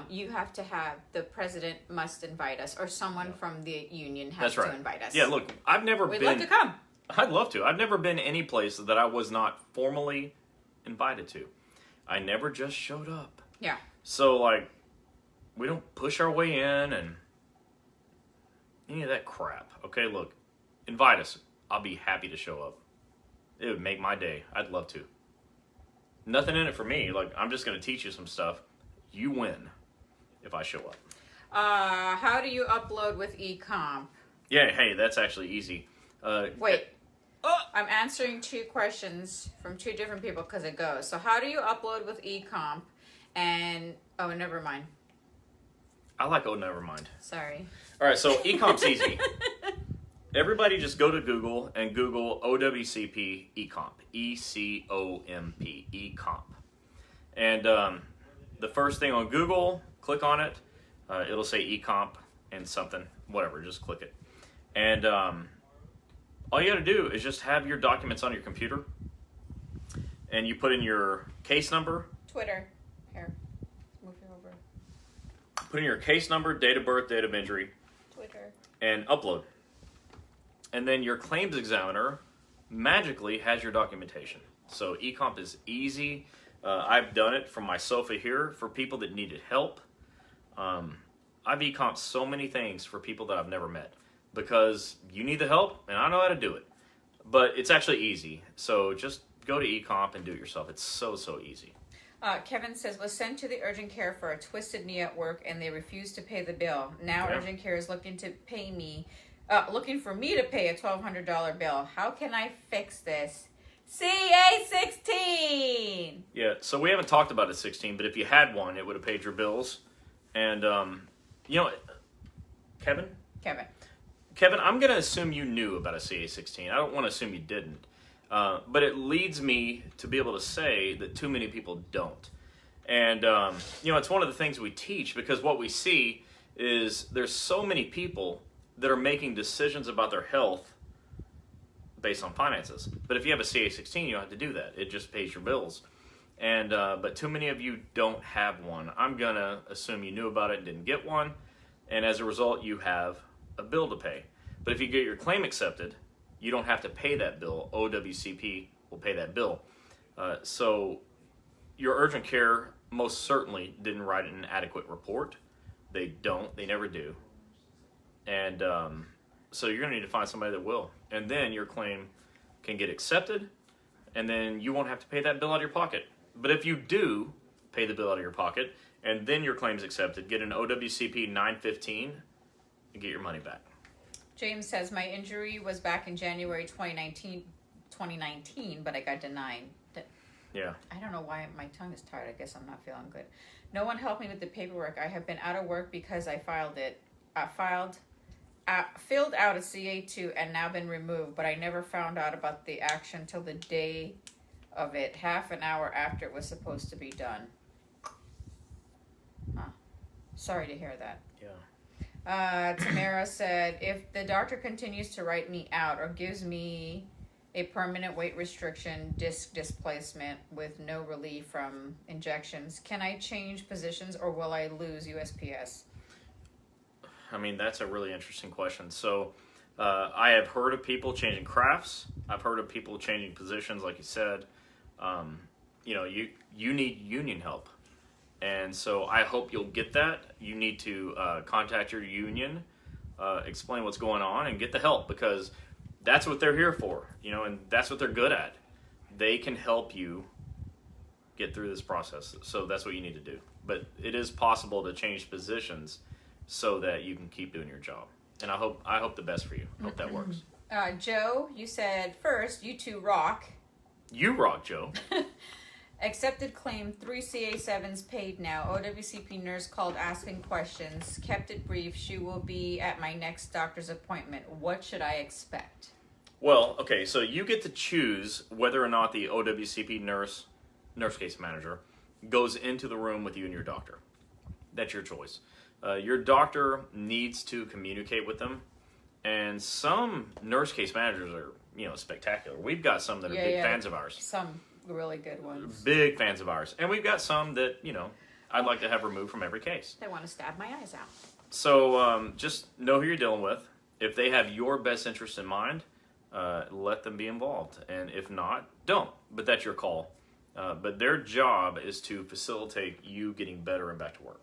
S2: you have to have the president must invite us, or someone from the union has to invite us.
S1: Yeah, look, I've never
S2: We'd
S1: been.
S2: love to come.
S1: I'd love to. I've never been any place that I was not formally invited to. I never just showed up.
S2: Yeah.
S1: So, like, we don't push our way in and any of that crap. Okay, look, invite us. I'll be happy to show up. It would make my day. I'd love to. Nothing in it for me. Like, I'm just going to teach you some stuff. You win if I show up.
S2: How do you upload with eComp?
S1: Yeah, hey, that's actually easy.
S2: Wait. I'm answering 2 questions from 2 different people because it goes. So how do you upload with eComp? And, oh, never mind.
S1: I like, oh, never mind.
S2: Sorry.
S1: All right, so eComp's easy. Everybody just go to Google and Google OWCP eComp. E-C-O-M-P, eComp. And the first thing on Google, click on it. It'll say eComp and something, whatever, just click it. And all you got to do is just have your documents on your computer. And you put in your case number.
S2: Twitter. Here. Move it over.
S1: Put in your case number, date of birth, date of injury.
S2: Twitter.
S1: And upload. And then your claims examiner magically has your documentation. So eComp is easy. I've done it from my sofa here for people that needed help. I've eComped so many things for people that I've never met because you need the help and I know how to do it. But it's actually easy. So just go to eComp and do it yourself. It's so easy.
S2: Kevin says, was sent to the urgent care for a twisted knee at work and they refused to pay the bill. Now urgent care is looking for me to pay a $1,200 bill. How can I fix this? CA16!
S1: Yeah, so we haven't talked about a 16, but if you had one, it would have paid your bills. And, Kevin, I'm going to assume you knew about a CA16. I don't want to assume you didn't. But it leads me to be able to say that too many people don't. And, it's one of the things we teach because what we see is there's so many people that are making decisions about their health based on finances. But if you have a CA16, you don't have to do that. It just pays your bills. And but too many of you don't have one. I'm going to assume you knew about it and didn't get one. And as a result, you have a bill to pay. But if you get your claim accepted, you don't have to pay that bill. OWCP will pay that bill. So your urgent care most certainly didn't write an adequate report. They don't. They never do. And so you're going to need to find somebody that will. And then your claim can get accepted, and then you won't have to pay that bill out of your pocket. But if you do pay the bill out of your pocket, and then your claim's accepted, get an OWCP 915 and get your money back.
S2: James says, my injury was back in January 2019, but I got denied.
S1: Yeah.
S2: I don't know why my tongue is tired. I guess I'm not feeling good. No one helped me with the paperwork. I have been out of work because I filled out a CA2 and now been removed, but I never found out about the action till the day of it, half an hour after it was supposed to be done. Sorry to hear that.
S1: Yeah.
S2: Tamara said, if the doctor continues to write me out or gives me a permanent weight restriction, disc displacement with no relief from injections, can I change positions or will I lose USPS?
S1: I mean, that's a really interesting question. So I have heard of people changing crafts. I've heard of people changing positions, like you said. You need union help. And so I hope you'll get that. You need to contact your union, explain what's going on, and get the help because that's what they're here for, and that's what they're good at. They can help you get through this process. So that's what you need to do. But it is possible to change positions so that you can keep doing your job. And I hope the best for you. I hope that works.
S2: Joe, you said, first, you two rock.
S1: You rock, Joe.
S2: Accepted claim, 3 CA7s paid now. OWCP nurse called asking questions. Kept it brief. She will be at my next doctor's appointment. What should I expect?
S1: Well, okay, so you get to choose whether or not the OWCP nurse case manager, goes into the room with you and your doctor. that's your choice. Your doctor needs to communicate with them, and some nurse case managers are, spectacular. We've got some that are big fans of ours.
S2: Some really good ones.
S1: Big fans of ours. And we've got some that, I'd like to have removed from every case.
S2: They want to stab my eyes out.
S1: So just know who you're dealing with. If they have your best interest in mind, let them be involved. And if not, don't. But that's your call. But their job is to facilitate you getting better and back to work.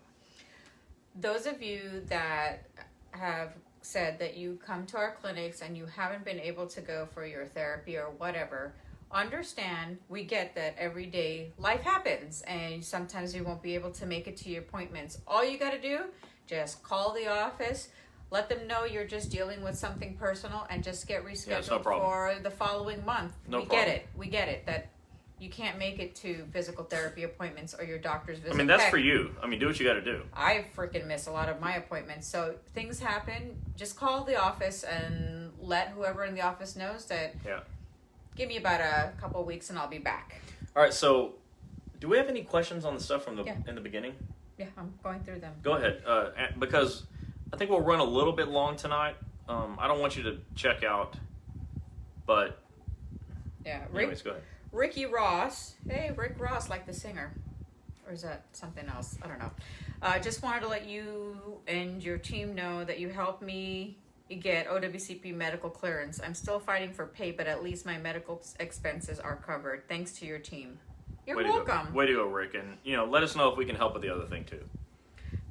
S2: Those of you that have said that you come to our clinics and you haven't been able to go for your therapy or whatever, understand, we get that every day life happens and sometimes you won't be able to make it to your appointments. All you got to do, just call the office, let them know you're just dealing with something personal, and just get rescheduled for the following month. We get it that you can't make it to physical therapy appointments or your doctor's visit.
S1: I mean, that's for you. I mean, do what you got to do.
S2: I freaking miss a lot of my appointments. So things happen. Just call the office and let whoever in the office knows that.
S1: Yeah.
S2: Give me about a couple of weeks and I'll be back.
S1: All right. So, do we have any questions on the stuff from in the beginning?
S2: Yeah, I'm going through them.
S1: Go ahead. Because I think we'll run a little bit long tonight. I don't want you to check out, but
S2: yeah.
S1: Anyways, go ahead.
S2: Ricky Ross. Hey, Rick Ross, like the singer. Or is that something else? I don't know. Just wanted to let you and your team know that you helped me get OWCP medical clearance. I'm still fighting for pay, but at least my medical expenses are covered. Thanks to your team. You're welcome.
S1: Way to go, Rick. And, let us know if we can help with the other thing, too.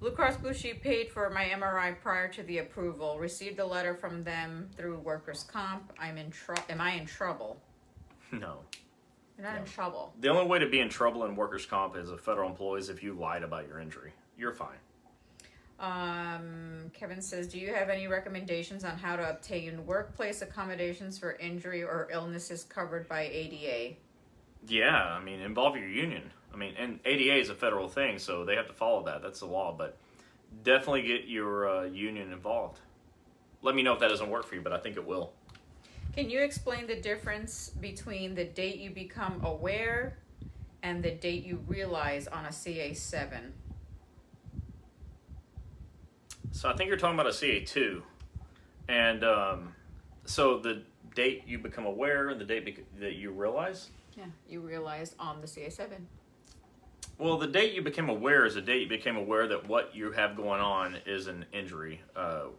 S2: Blue Cross Blue Shield paid for my MRI prior to the approval. Received a letter from them through workers' comp. Am I in trouble?
S1: No.
S2: You're not in trouble.
S1: The only way to be in trouble in workers' comp as a federal employee is if you lied about your injury. You're fine.
S2: Kevin says, do you have any recommendations on how to obtain workplace accommodations for injury or illnesses covered by ADA?
S1: Yeah, I mean, involve your union. I mean, and ADA is a federal thing, so they have to follow that. That's the law, but definitely get your union involved. Let me know if that doesn't work for you, but I think it will.
S2: Can you explain the difference between the date you become aware and the date you realize on a CA7?
S1: So I think you're talking about a CA2. And so the date you become aware and the date that you realize?
S2: Yeah, you realize on the CA7.
S1: Well, the date you became aware is the date you became aware that what you have going on is an injury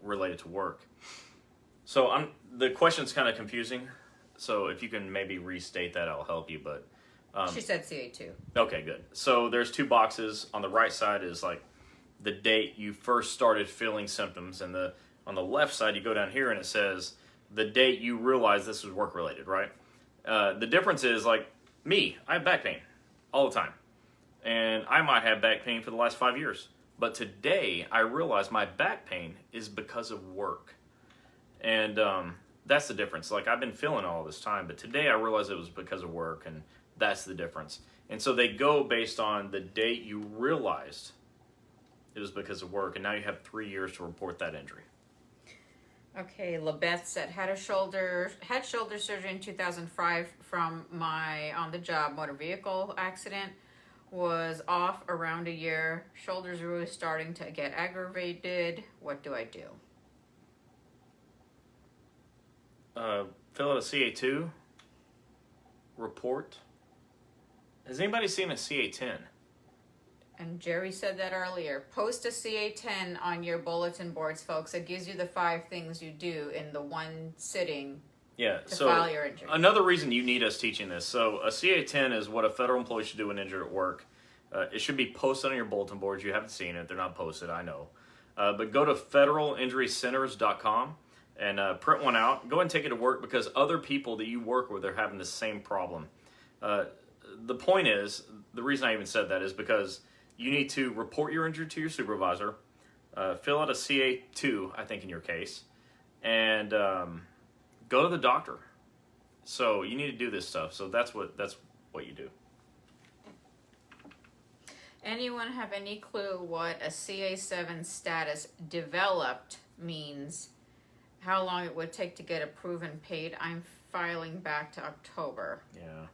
S1: related to work. So the question's kind of confusing. So if you can maybe restate that, I'll help you. But
S2: she said CA2.
S1: Okay, good. So there's two boxes. On the right side is like the date you first started feeling symptoms, and on the left side you go down here and it says the date you realized this was work related, right? The difference is, like me, I have back pain all the time, and I might have back pain for the last 5 years. But today I realize my back pain is because of work. And that's the difference. Like, I've been feeling all this time, but today I realized it was because of work, and that's the difference. And so they go based on the date you realized it was because of work, and now you have 3 years to report that injury.
S2: Okay, LaBeth said, had shoulder surgery in 2005 from my on-the-job motor vehicle accident. Was off around a year. Shoulders really starting to get aggravated. What do I do?
S1: Fill out a CA2 report. Has anybody seen a CA10?
S2: And Jerry said that earlier. Post a CA10 on your bulletin boards, folks. It gives you the 5 things you do in the one sitting to file your injury.
S1: Another reason you need us teaching this. So a CA10 is what a federal employee should do when injured at work. It should be posted on your bulletin boards. You haven't seen it. They're not posted, I know. But go to federalinjurycenters.com and print one out. Go and take it to work, because other people that you work with are having the same problem. The point is, the reason I even said that is because you need to report your injury to your supervisor, fill out a CA2, I think in your case, and go to the doctor. So you need to do this stuff. So that's what you do.
S2: Anyone have any clue what a CA7 status developed means? How long it would take to get approved and paid? I'm filing back to October.
S1: Yeah.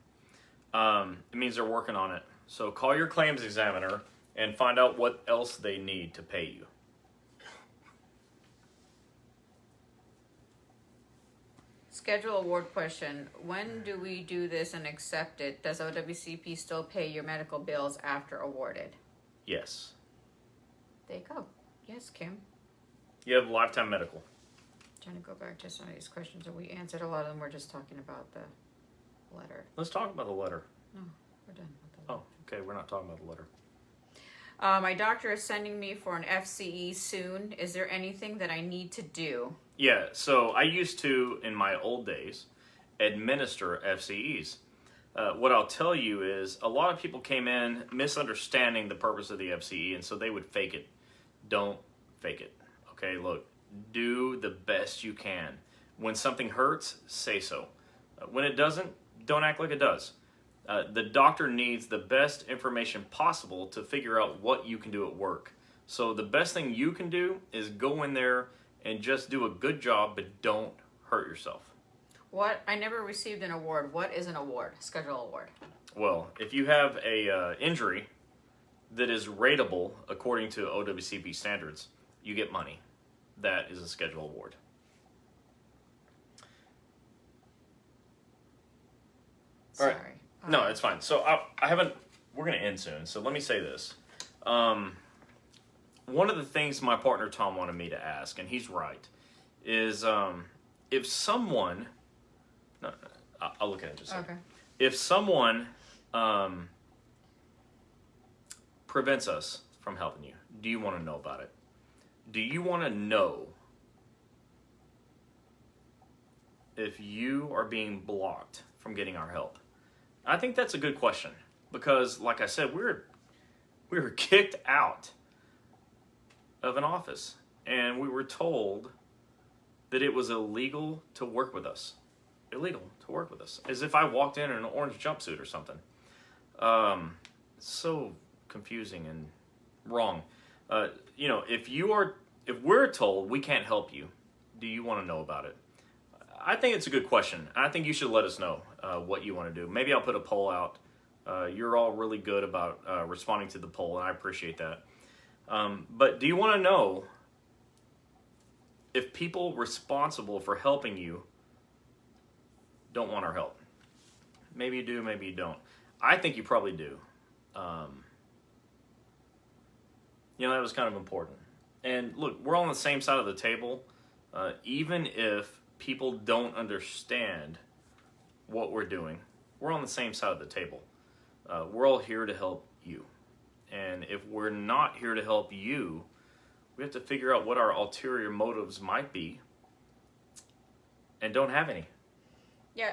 S1: It means they're working on it. So call your claims examiner and find out what else they need to pay you.
S2: Schedule award question. When do we do this and accept it? Does OWCP still pay your medical bills after awarded?
S1: Yes.
S2: There you go. Yes, Kim.
S1: You have lifetime medical.
S2: Trying to go back to some of these questions. We answered a lot of them. We're just talking about the letter.
S1: Let's talk about the letter.
S2: No, we're done with the letter.
S1: Oh, okay. We're not talking about the letter.
S2: My doctor is sending me for an FCE soon. Is there anything that I need to do?
S1: Yeah, so I used to, in my old days, administer FCEs. What I'll tell you is a lot of people came in misunderstanding the purpose of the FCE, and so they would fake it. Don't fake it. Okay, look, do the best you can. When something hurts, say so. When it doesn't, don't act like it does. The doctor needs the best information possible to figure out what you can do at work. So the best thing you can do is go in there and just do a good job, but don't hurt yourself.
S2: What? I never received an award. What is an award? Schedule award.
S1: Well, if you have a injury that is rateable according to OWCP standards, you get money. That is a schedule award. All right.
S2: Sorry.
S1: No, it's fine. So I haven't. We're going to end soon. So let me say this. One of the things my partner Tom wanted me to ask, and he's right, is if someone. No, I'll look at it just a second.
S2: Okay.
S1: If someone prevents us from helping you, do you want to know about it? Do you want to know if you are being blocked from getting our help? I think that's a good question because, like I said, we were kicked out of an office and we were told that it was illegal to work with us. Illegal to work with us. As if I walked in an orange jumpsuit or something. So confusing and wrong. If we're told we can't help you, do you want to know about it? I think it's a good question. I think you should let us know what you want to do. Maybe I'll put a poll out. You're all really good about responding to the poll, and I appreciate that. But do you want to know if people responsible for helping you don't want our help? Maybe you do, maybe you don't. I think you probably do. That was kind of important. And look, we're all on the same side of the table, even if people don't understand what we're doing. We're on the same side of the table. We're all here to help you. And if we're not here to help you, we have to figure out what our ulterior motives might be and don't have any.
S2: Yeah.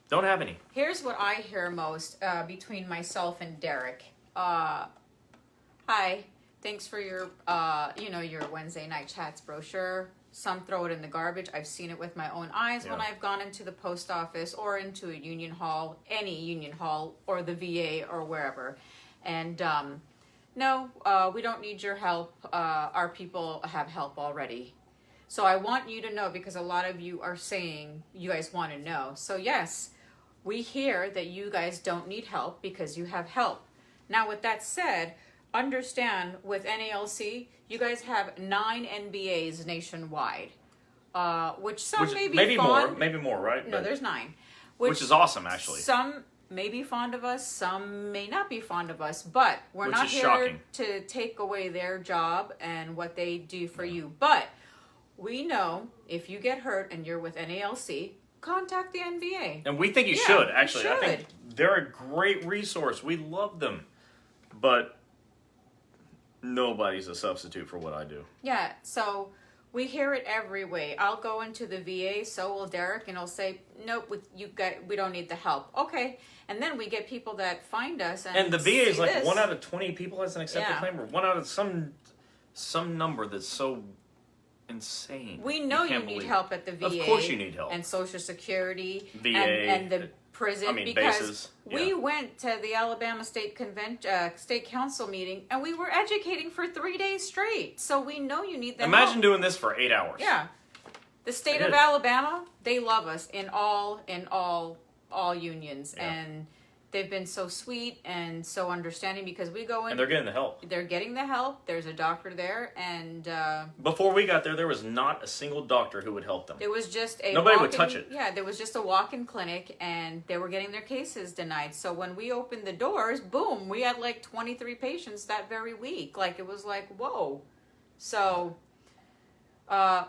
S1: Don't have any.
S2: Here's what I hear most between myself and Derek. Hi, thanks for your your Wednesday night chats brochure. Some throw it in the garbage. I've seen it with my own eyes when I've gone into the post office or into a union hall, any union hall, or the VA or wherever. And no, we don't need your help. Our people have help already. So I want you to know, because a lot of you are saying you guys want to know. So yes, we hear that you guys don't need help because you have help. Now, with that said, understand with NALC, you guys have 9 NBAs nationwide, which may be
S1: maybe
S2: fond.
S1: maybe more, right?
S2: No, there's 9.
S1: Which is awesome, actually.
S2: Some may be fond of us, some may not be fond of us, but we're
S1: Which
S2: not
S1: is
S2: here
S1: shocking.
S2: to take away their job and what they do for you. But we know if you get hurt and you're with NALC, contact the NBA.
S1: And we think you should, actually. I think they're a great resource. We love them. But nobody's a substitute for what I do.
S2: Yeah, so we hear it every way. I'll go into the VA, so will Derek, and he'll say, nope, we don't need the help. Okay, and then we get people that find us. And
S1: the VA is like
S2: this.
S1: 1 out of 20 people has an accepted
S2: Yeah.
S1: claim, or 1 out of some number that's so insane.
S2: We know you
S1: can't
S2: need
S1: believe.
S2: help at the VA.
S1: Of course you need help.
S2: And Social Security.
S1: VA,
S2: and the prison. Because
S1: bases.
S2: we
S1: Yeah.
S2: went to the Alabama State State Council meeting, and we were educating for 3 days straight. So we know you need the
S1: Imagine
S2: help.
S1: doing this for 8 hours.
S2: Yeah. The state
S1: I
S2: of
S1: did.
S2: Alabama, they love us in all unions.
S1: Yeah.
S2: And they've been so sweet and so understanding because we go in
S1: And they're getting the help.
S2: They're getting the help. There's a doctor there, and
S1: Before we got there was not a single doctor who would help them.
S2: it was just a
S1: Nobody would
S2: walk-in-
S1: touch it.
S2: Yeah, there was just a walk-in clinic, and they were getting their cases denied. So when we opened the doors, boom, we had like 23 patients that very week. Like it was like, whoa. So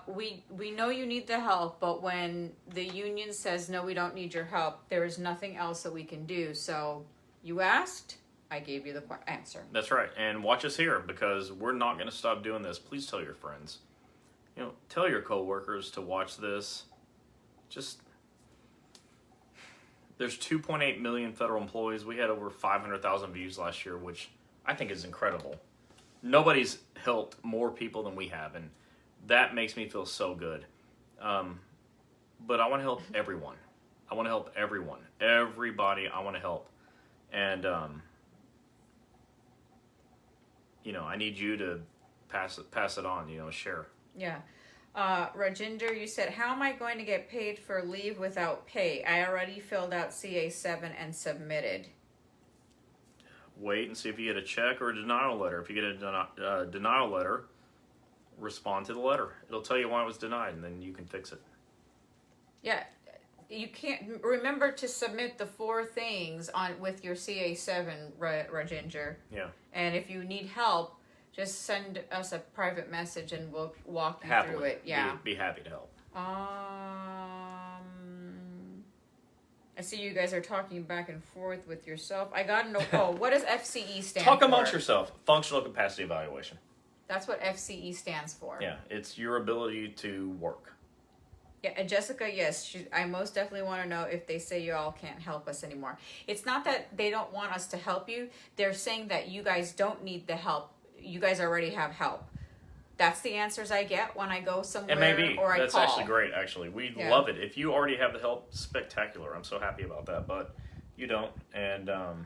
S2: we know you need the help, but when the union says no, we don't need your help, there is nothing else that we can do. So you asked, I gave you the answer.
S1: That's right. And watch us here, because we're not going to stop doing this. Please tell your friends. Tell your coworkers to watch this. There's 2.8 million federal employees. We had over 500,000 views last year, which I think is incredible. Nobody's helped more people than we have, and that makes me feel so good. But I want to help everyone. I want to help everyone. Everybody I want to help. And, I need you to pass it on, share.
S2: Yeah. Rajinder, you said, how am I going to get paid for leave without pay? I already filled out CA7 and submitted.
S1: Wait and see if you get a check or a denial letter. If you get a denial letter, respond to the letter. It'll tell you why it was denied, and then you can fix it.
S2: Yeah. You can't remember to submit the 4 things with your CA7, Rajinder.
S1: Yeah.
S2: And if you need help, just send us a private message and we'll walk you
S1: Happily.
S2: through it. Yeah.
S1: Be happy to help.
S2: I see you guys are talking back and forth with yourself. I got to know. Oh, what does FCE stand
S1: Talk
S2: for?
S1: amongst yourself. Functional capacity evaluation.
S2: That's what FCE stands for.
S1: Yeah, it's your ability to work.
S2: Yeah, and Jessica, yes, I most definitely want to know if they say you all can't help us anymore. It's not that they don't want us to help you. They're saying that you guys don't need the help. You guys already have help. That's the answers I get when I go somewhere
S1: It may be.
S2: or I
S1: That's
S2: call.
S1: actually great, actually. We love it. If you already have the help, spectacular. I'm so happy about that. But you don't. And,
S2: Mr.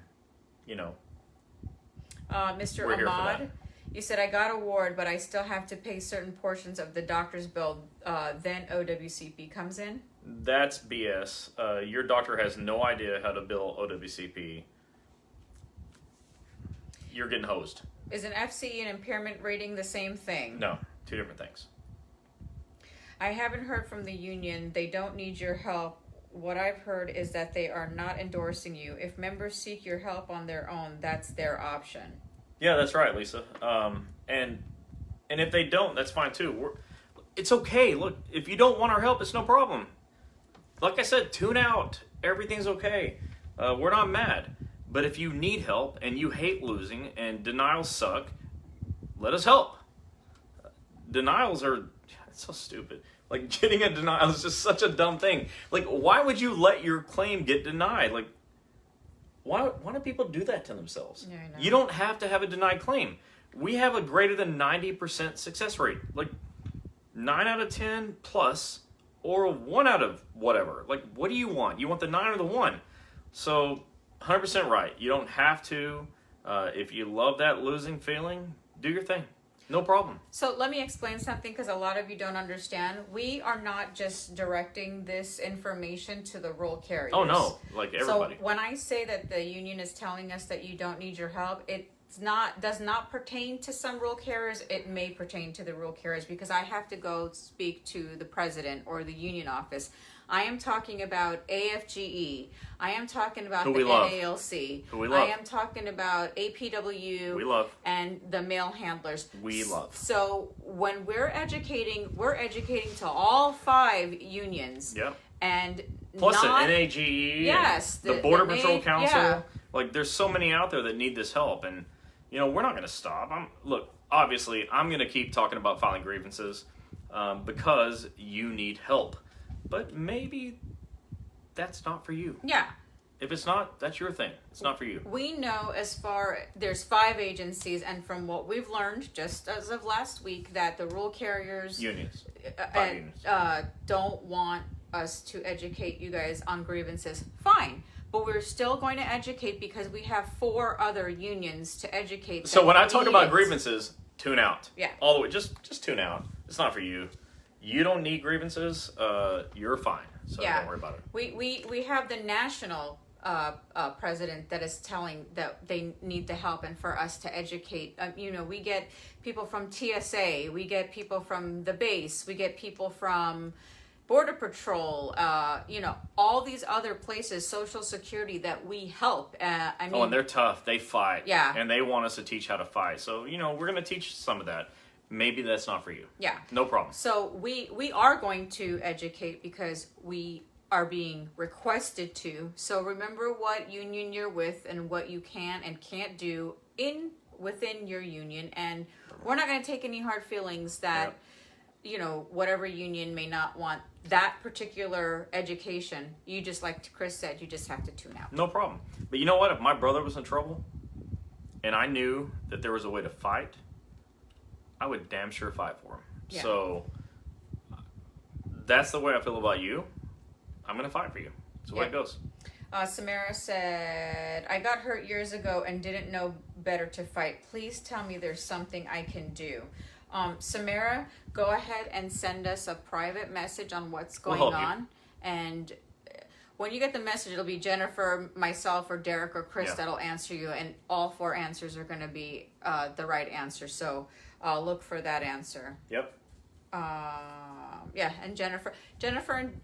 S1: We're here for
S2: Ahmad,
S1: that.
S2: you said, I got a ward, but I still have to pay certain portions of the doctor's bill. Then OWCP comes in.
S1: That's BS. Your doctor has no idea how to bill OWCP. You're getting hosed.
S2: Is an FCE and impairment rating the same thing?
S1: No, 2 different things.
S2: I haven't heard from the union. They don't need your help. What I've heard is that they are not endorsing you. If members seek your help on their own, that's their option.
S1: Yeah, that's right, Lisa. And if they don't, that's fine too. It's okay. Look, if you don't want our help, it's no problem. Like I said, tune out. Everything's okay. We're not mad. But if you need help and you hate losing and denials suck, let us help. Denials are so stupid. Like, getting a denial is just such a dumb thing. Like, why would you let your claim get denied? Like, why do people do that to themselves?
S2: Yeah, I know.
S1: You don't have to have a denied claim. We have a greater than 90% success rate. Like, 9 out of 10 plus, or 1 out of whatever. Like, what do you want? You want the 9 or the 1? So, 100% right. You don't have to. If you love that losing feeling, do your thing. No problem.
S2: So let me explain something because a lot of you don't understand. We are not just directing this information to the rural carriers.
S1: Oh, no. Like everybody.
S2: So when I say that the union is telling us that you don't need your help, does not pertain to some rural carriers. It may pertain to the rural carriers because I have to go speak to the president or the union office. I am talking about AFGE. I am talking about
S1: Who
S2: the
S1: we love.
S2: NALC.
S1: Who we love.
S2: I am talking about APW.
S1: We love.
S2: And the mail handlers.
S1: We love.
S2: So when we're educating to all 5 unions.
S1: Yep.
S2: And
S1: Plus
S2: not,
S1: the NAGE.
S2: Yes.
S1: The Border Patrol
S2: NA
S1: Council.
S2: Yeah.
S1: Like, there's so many out there that need this help. And, we're not going to stop. Look, obviously, I'm going to keep talking about filing grievances because you need help. But maybe that's not for you.
S2: Yeah.
S1: If it's not, that's your thing. It's not for you.
S2: We know there's 5 agencies, and from what we've learned just as of last week, that the rural carriers
S1: Unions. 5 unions.
S2: Don't want us to educate you guys on grievances. Fine. But we're still going to educate because we have 4 other unions to educate.
S1: So when I talk about
S2: it.
S1: grievances, tune out.
S2: Yeah.
S1: All the way. Just tune out. It's not for you. You don't need grievances. You're fine. So
S2: Yeah.
S1: don't worry about it.
S2: We have the national president that is telling that they need the help, and for us to educate. We get people from TSA, we get people from the base, we get people from Border Patrol, all these other places, Social Security, that we help.
S1: And they're tough. They fight.
S2: Yeah.
S1: And they want us to teach how to fight. So, we're going to teach some of that. Maybe that's not for you.
S2: Yeah.
S1: No problem.
S2: So we are going to educate because we are being requested to. So remember what union you're with and what you can and can't do within your union. And we're not going to take any hard feelings that, whatever union may not want that particular education. You just, like Chris said, you just have to tune out.
S1: No problem. But you know what? If my brother was in trouble and I knew that there was a way to fight, I would damn sure fight for him.
S2: Yeah.
S1: So that's the way I feel about you. I'm going to fight for you. That's the way it goes.
S2: Samara said, I got hurt years ago and didn't know better to fight. Please tell me there's something I can do. Samara, go ahead and send us a private message on what's going on. And when you get the message, it'll be Jennifer, myself, or Derek, or Chris that'll answer you. And all 4 answers are going to be the right answer. So look for that answer.
S1: Yep.
S2: And Jennifer,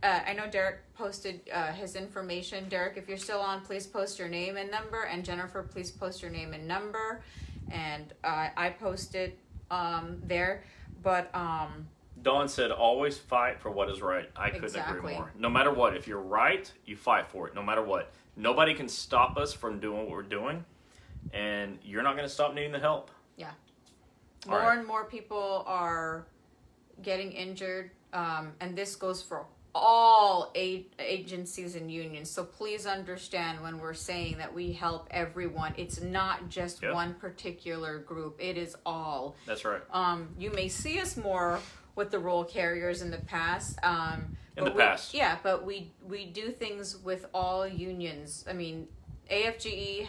S2: I know Derek posted his information. Derek, if you're still on, please post your name and number. And Jennifer, please post your name and number. And I posted there. But
S1: Dawn said, always fight for what is right. I couldn't agree more. No matter what, if you're right, you fight for it. No matter what. Nobody can stop us from doing what we're doing. And you're not going to stop needing the help.
S2: Yeah. More and more people are getting injured. And this goes for all agencies and unions. So please understand when we're saying that we help everyone. It's not just one particular group. It is all.
S1: That's right.
S2: You may see us more with the roll carriers in the past. Yeah, but we do things with all unions. I mean, AFGE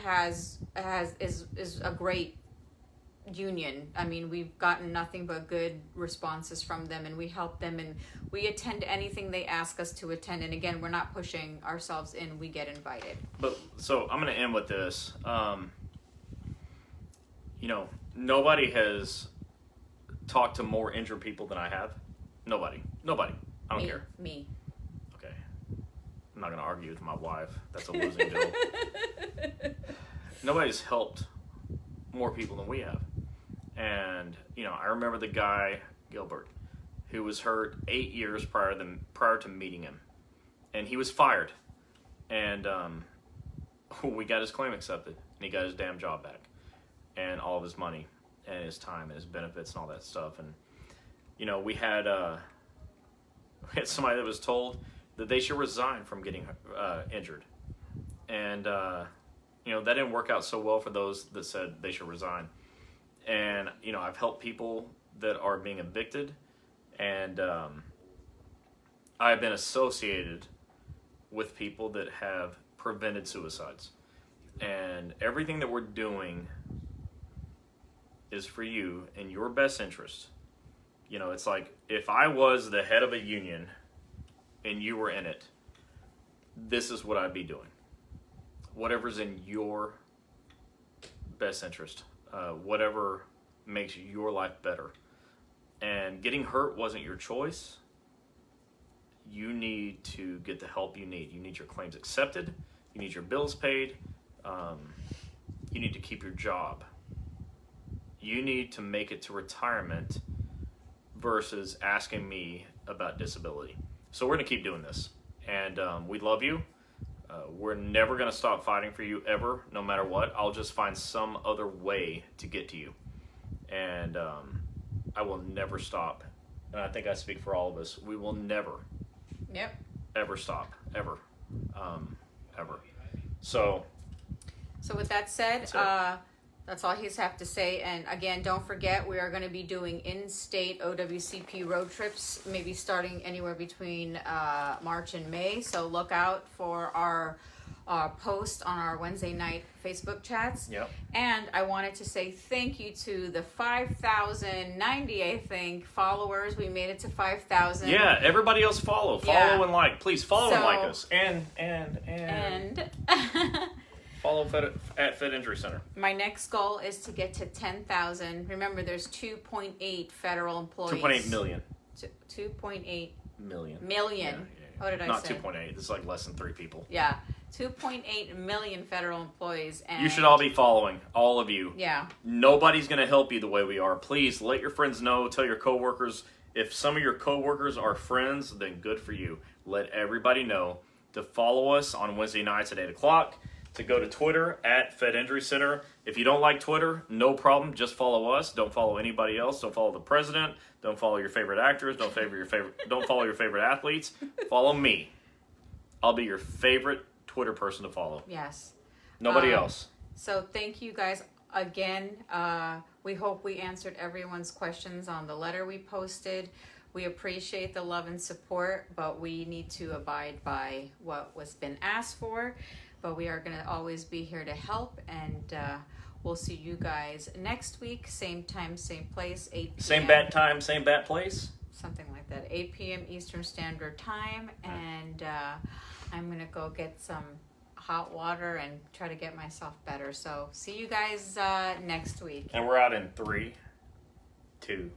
S2: is a great union. I mean, we've gotten nothing but good responses from them, and we help them, and we attend anything they ask us to attend. And again, we're not pushing ourselves in, we get invited.
S1: But so I'm going to end with this. Nobody has talked to more injured people than I have. Nobody. I don't care.
S2: Me.
S1: Okay. I'm not going to argue with my wife. That's a losing deal. Nobody's helped more people than we have. And, I remember the guy, Gilbert, who was hurt 8 years prior to meeting him. And he was fired. And we got his claim accepted. And he got his damn job back. And all of his money and his time and his benefits and all that stuff. And, we had somebody that was told that they should resign from getting injured. And, that didn't work out so well for those that said they should resign. And, I've helped people that are being evicted. And I've been associated with people that have prevented suicides. And everything that we're doing is for you in your best interest. It's like if I was the head of a union and you were in it, this is what I'd be doing. Whatever's in your best interest, whatever makes your life better. And getting hurt wasn't your choice. You need to get the help you need. You need your claims accepted. You need your bills paid. You need to keep your job. You need to make it to retirement versus asking me about disability. So we're going to keep doing this. And we love you. We're never going to stop fighting for you ever, no matter what. I'll just find some other way to get to you. And I will never stop. And I think I speak for all of us. We will never, ever stop. Ever. Ever. So
S2: with that said, that's all he's have to say. And again, don't forget, we are going to be doing in-state OWCP road trips, maybe starting anywhere between March and May. So look out for our post on our Wednesday night Facebook chats.
S1: Yep.
S2: And I wanted to say thank you to the 5,090, I think, followers. We made it to 5,000.
S1: Yeah, everybody else follow
S2: Yeah.
S1: and like. Please follow and
S2: So-
S1: like us, and
S2: And
S1: follow at Fed Injury Center.
S2: my next goal is to get to 10,000. Remember, there's 2.8 federal employees.
S1: 2.8 million.
S2: 2.8
S1: Million.
S2: million. What did I
S1: Not
S2: say?
S1: 2.8. It's like less than 3 people.
S2: Yeah, 2.8 million federal employees. And
S1: You should all be following, all of you.
S2: Yeah.
S1: Nobody's going to help you the way we are. Please let your friends know. Tell your coworkers. If some of your coworkers are friends, then good for you. Let everybody know to follow us on Wednesday nights at 8 o'clock, to go to Twitter at Fed Injury Center. If you don't like Twitter, no problem. Just follow us. Don't follow anybody else. Don't follow the president. Don't follow your favorite actors. Don't follow your favorite athletes. Follow me. I'll be your favorite Twitter person to follow.
S2: Yes.
S1: Nobody else.
S2: So thank you guys again. We hope we answered everyone's questions on the letter we posted. We appreciate the love and support, but we need to abide by what was been asked for. But we are going to always be here to help, and we'll see you guys next week, same time, same place, 8 p.m.
S1: Same bat time, same bat place.
S2: Something like that, 8 p.m. Eastern Standard Time, and I'm going to go get some hot water and try to get myself better. So see you guys next week.
S1: And we're out in 3, 2,